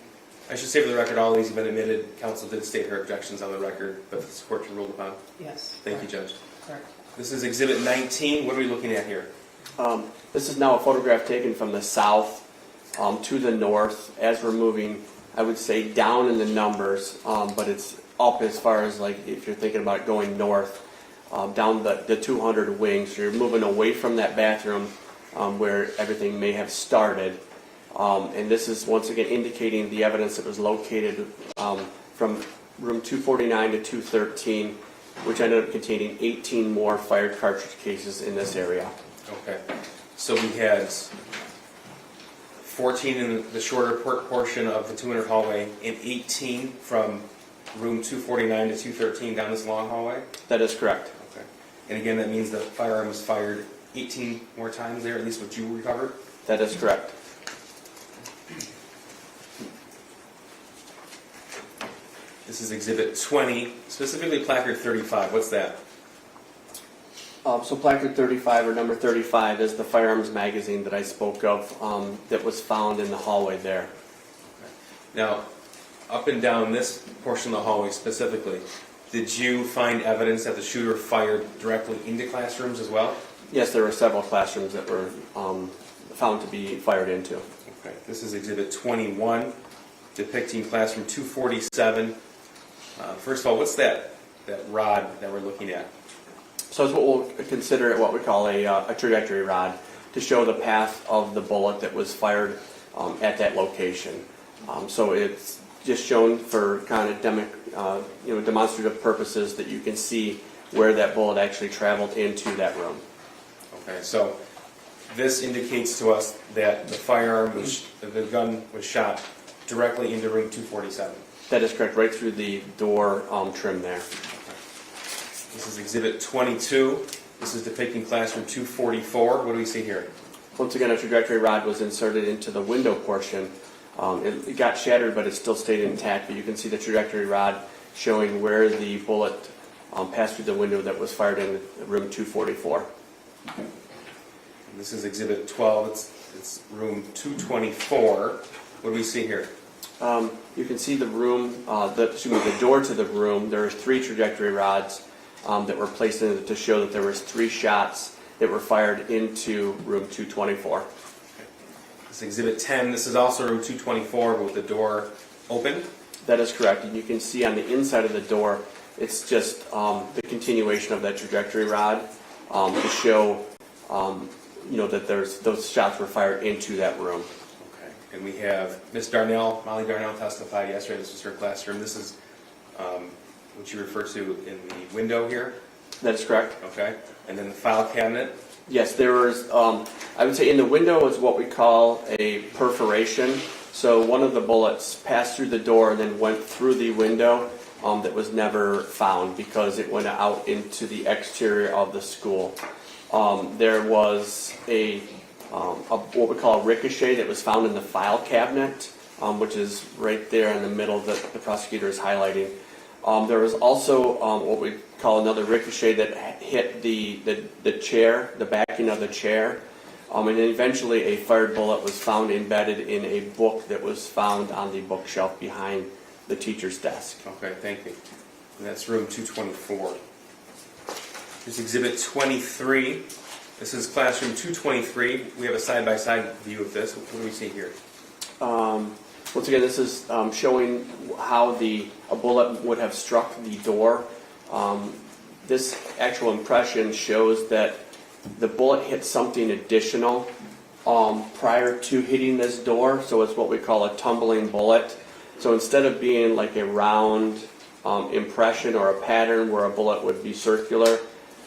I should say for the record, all these have been admitted. Counsel did state her objections on the record, but this court ruled upon. Yes. Thank you, Judge. Correct. This is Exhibit 19. What are we looking at here? This is now a photograph taken from the south to the north. As we're moving, I would say down in the numbers, but it's up as far as like if you're thinking about going north, down the 200 wings. So you're moving away from that bathroom where everything may have started. And this is once again indicating the evidence that was located from room 249 to 213, which ended up containing 18 more fired cartridge cases in this area. Okay. So we had 14 in the shorter portion of the 200 hallway and 18 from room 249 to 213 down this long hallway? That is correct. Okay. And again, that means the firearm was fired 18 more times there, at least what you recovered? That is correct. This is Exhibit 20, specifically placard 35. What's that? So placard 35 or number 35 is the firearms magazine that I spoke of that was found in the hallway there. Now, up and down this portion of the hallway specifically, did you find evidence that the shooter fired directly into classrooms as well? Yes, there were several classrooms that were found to be fired into. Okay. This is Exhibit 21, depicting classroom 247. First of all, what's that rod that we're looking at? So it's what we'll consider what we call a trajectory rod to show the path of the bullet that was fired at that location. So it's just shown for kind of demonstrative purposes that you can see where that bullet actually traveled into that room. Okay, so this indicates to us that the gun was shot directly into room 247. That is correct, right through the door trim there. This is Exhibit 22. This is depicting classroom 244. What do we see here? Once again, a trajectory rod was inserted into the window portion. It got shattered, but it still stayed intact. But you can see the trajectory rod showing where the bullet passed through the window that was fired in room 244. And this is Exhibit 12. It's room 224. What do we see here? You can see the room, the door to the room. There are 3 trajectory rods that were placed in it to show that there was 3 shots that were fired into room 224. This is Exhibit 10. This is also room 224 with the door open. That is correct. And you can see on the inside of the door, it's just the continuation of that trajectory rod to show, that those shots were fired into that room. Okay. And we have Miss Darnell, Molly Darnell testified yesterday. This was her classroom. This is what you refer to in the window here. That is correct. Okay. And then the file cabinet. Yes, there was, I would say in the window is what we call a perforation. So one of the bullets passed through the door and then went through the window that was never found because it went out into the exterior of the school. There was what we call a ricochet that was found in the file cabinet, which is right there in the middle that the prosecutor is highlighting. There was also what we call another ricochet that hit the chair, the backing of the chair, and then eventually a fired bullet was found embedded in a book that was found on the bookshelf behind the teacher's desk. Okay, thank you. And that's room 224. Here's Exhibit 23. This is classroom 223. We have a side-by-side view of this. What do we see here? Once again, this is showing how a bullet would have struck the door. This actual impression shows that the bullet hit something additional prior to hitting this door, so it's what we call a tumbling bullet. So instead of being like a round impression or a pattern where a bullet would be circular,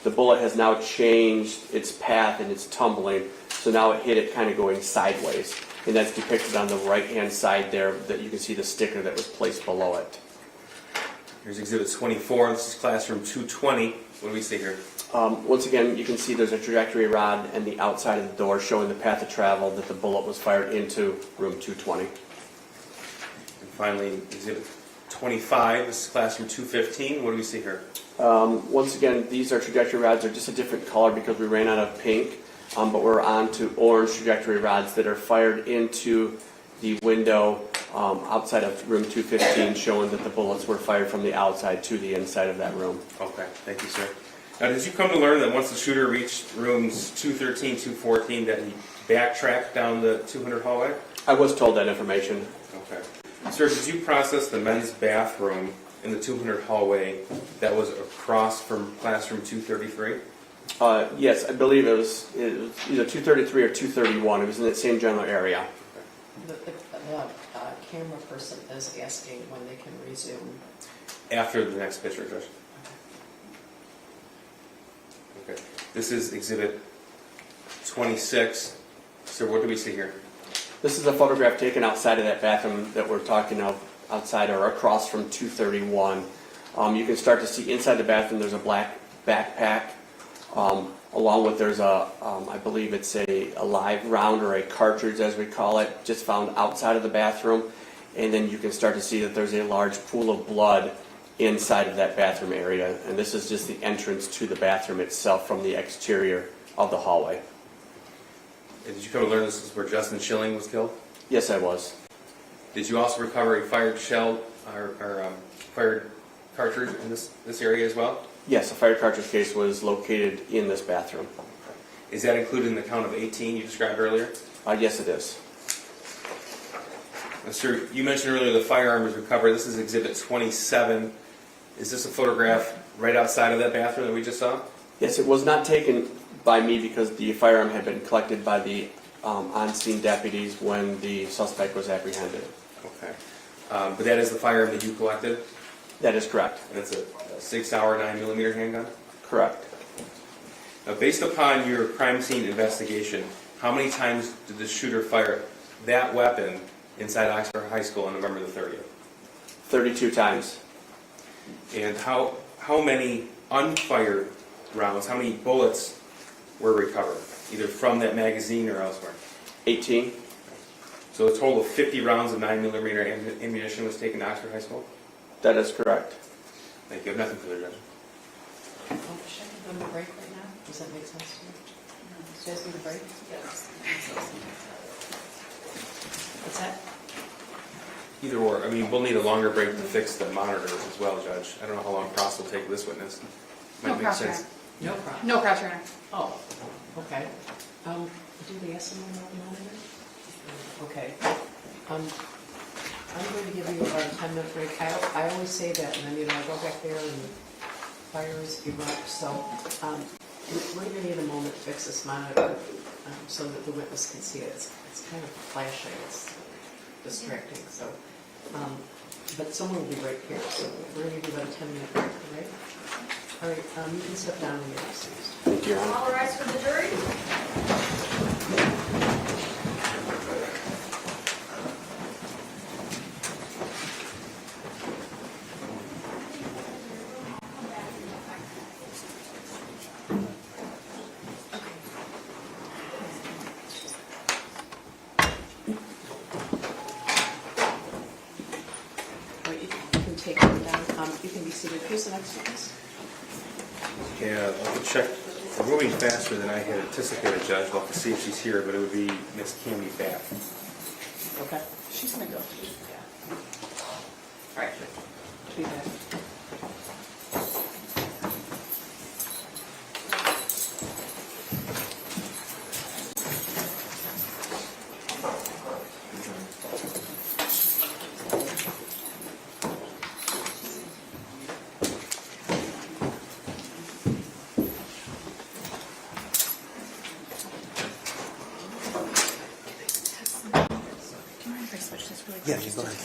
The bullet has now changed its path and it's tumbling, so now it hit it kind of going sideways. And that's depicted on the right-hand side there, that you can see the sticker that was placed below it. Here's Exhibit 24. This is classroom 220. What do we see here? Once again, you can see there's a trajectory rod and the outside of the door showing the path of travel that the bullet was fired into room 220. And finally, Exhibit 25. This is classroom 215. What do we see here? Once again, these are trajectory rods. They're just a different color because we ran out of pink, but we're on to orange trajectory rods that are fired into the window outside of room 215, showing that the bullets were fired from the outside to the inside of that room. Okay, thank you, sir. Now, did you come to learn that once the shooter reached rooms 213, 214, that he backtracked down the 200 hallway? I was told that information. Okay. Sir, did you process the men's bathroom in the 200 hallway that was across from classroom 233? Yes, I believe it was either 233 or 231. It was in that same general area. The camera person is asking when they can resume. After the next picture, Judge. Okay. This is Exhibit 26. So what do we see here? This is a photograph taken outside of that bathroom that we're talking of, outside or across from 231. You can start to see inside the bathroom there's a black backpack, along with there's a, I believe it's a live round or a cartridge as we call it, just found outside of the bathroom. And then you can start to see that there's a large pool of blood inside of that bathroom area. And this is just the entrance to the bathroom itself from the exterior of the hallway. Did you come to learn this is where Justin Schilling was killed? Yes, I was. Did you also recover a fired shell or fired cartridge in this area as well? Yes, a fire cartridge case was located in this bathroom. Is that included in the count of 18 you described earlier? Yes, it is. Sir, you mentioned earlier the firearm was recovered. This is Exhibit 27. Is this a photograph right outside of that bathroom that we just saw? Yes, it was not taken by me because the firearm had been collected by the on-scene deputies when the suspect was apprehended. Okay. But that is the firearm that you collected? That is correct. And it's a 6-hour 9mm handgun? Correct. Now, based upon your crime scene investigation, how many times did the shooter fire that weapon inside Oxford High School on November the 30th? 32 times. And how many unfired rounds, how many bullets were recovered, either from that magazine or elsewhere? 18. So a total of 50 rounds of 9mm ammunition was taken to Oxford High School? That is correct. Thank you. I have nothing further, Judge. Oh, should I give them a break right now? Does that make sense to you? You guys need a break? Yes. What's that? Either or. I mean, we'll need a longer break to fix the monitors as well, Judge. I don't know how long Cross will take this witness. No Might make cross sense. No problem. No crouch runner. Oh, okay. Do they ask someone about the monitor? Okay. I'm going to give you about a 10-minute break. I always say that, and then, I go back there and fires erupt. So we're going to need a moment to fix this monitor so that the witness can see it. It's kind of flashing. It's distracting. So, but someone will be right here. So we're going to give you about a 10-minute break, all right? All right, you can step down when you're excused. Thank you, Your Honor. All rise for the jury. All right, you can take them down. You can be seated. Who's the next witness? Yeah, I'll check. We're moving faster than I had anticipated, Judge. We'll have to see if she's here, but it would be Miss Candy Bath. Okay. She's going to go. Yeah. All right. Be back. Yeah, you go ahead.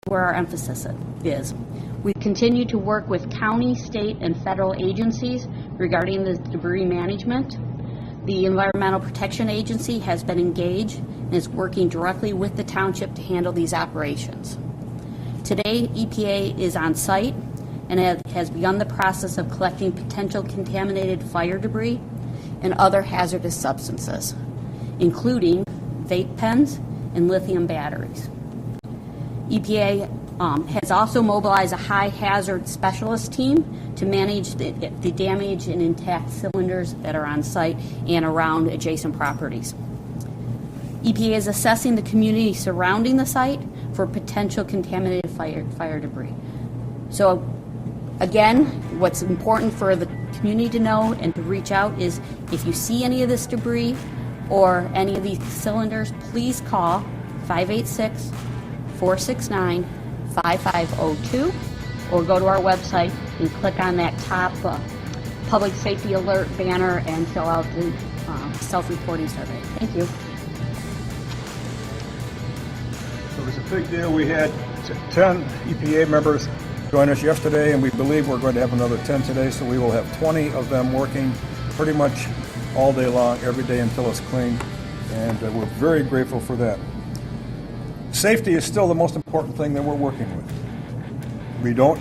where our emphasis is. We continue to work with county, state, and federal agencies regarding the debris management. The Environmental Protection Agency has been engaged and is working directly with the township to handle these operations. Today, EPA is on site and has begun the process of collecting potential contaminated fire debris and other hazardous substances, including vape pens and lithium batteries. EPA has also mobilized a high hazard specialist team to manage the damaged and intact cylinders that are on site and around adjacent properties. EPA is assessing the community surrounding the site for potential contaminated fire debris. So again, what's important for the community to know and to reach out is if you see any of this debris or any of these cylinders, please call 586-469-5502 or go to our website and click on that top public safety alert banner and fill out the self-reporting survey. Thank you. So it was a big deal. We had 10 EPA members join us yesterday, and we believe we're going to have another 10 today, so we will have 20 of them working pretty much all day long, every day until it's clean, and we're very grateful for that. Safety is still the most important thing that we're working with. We don't know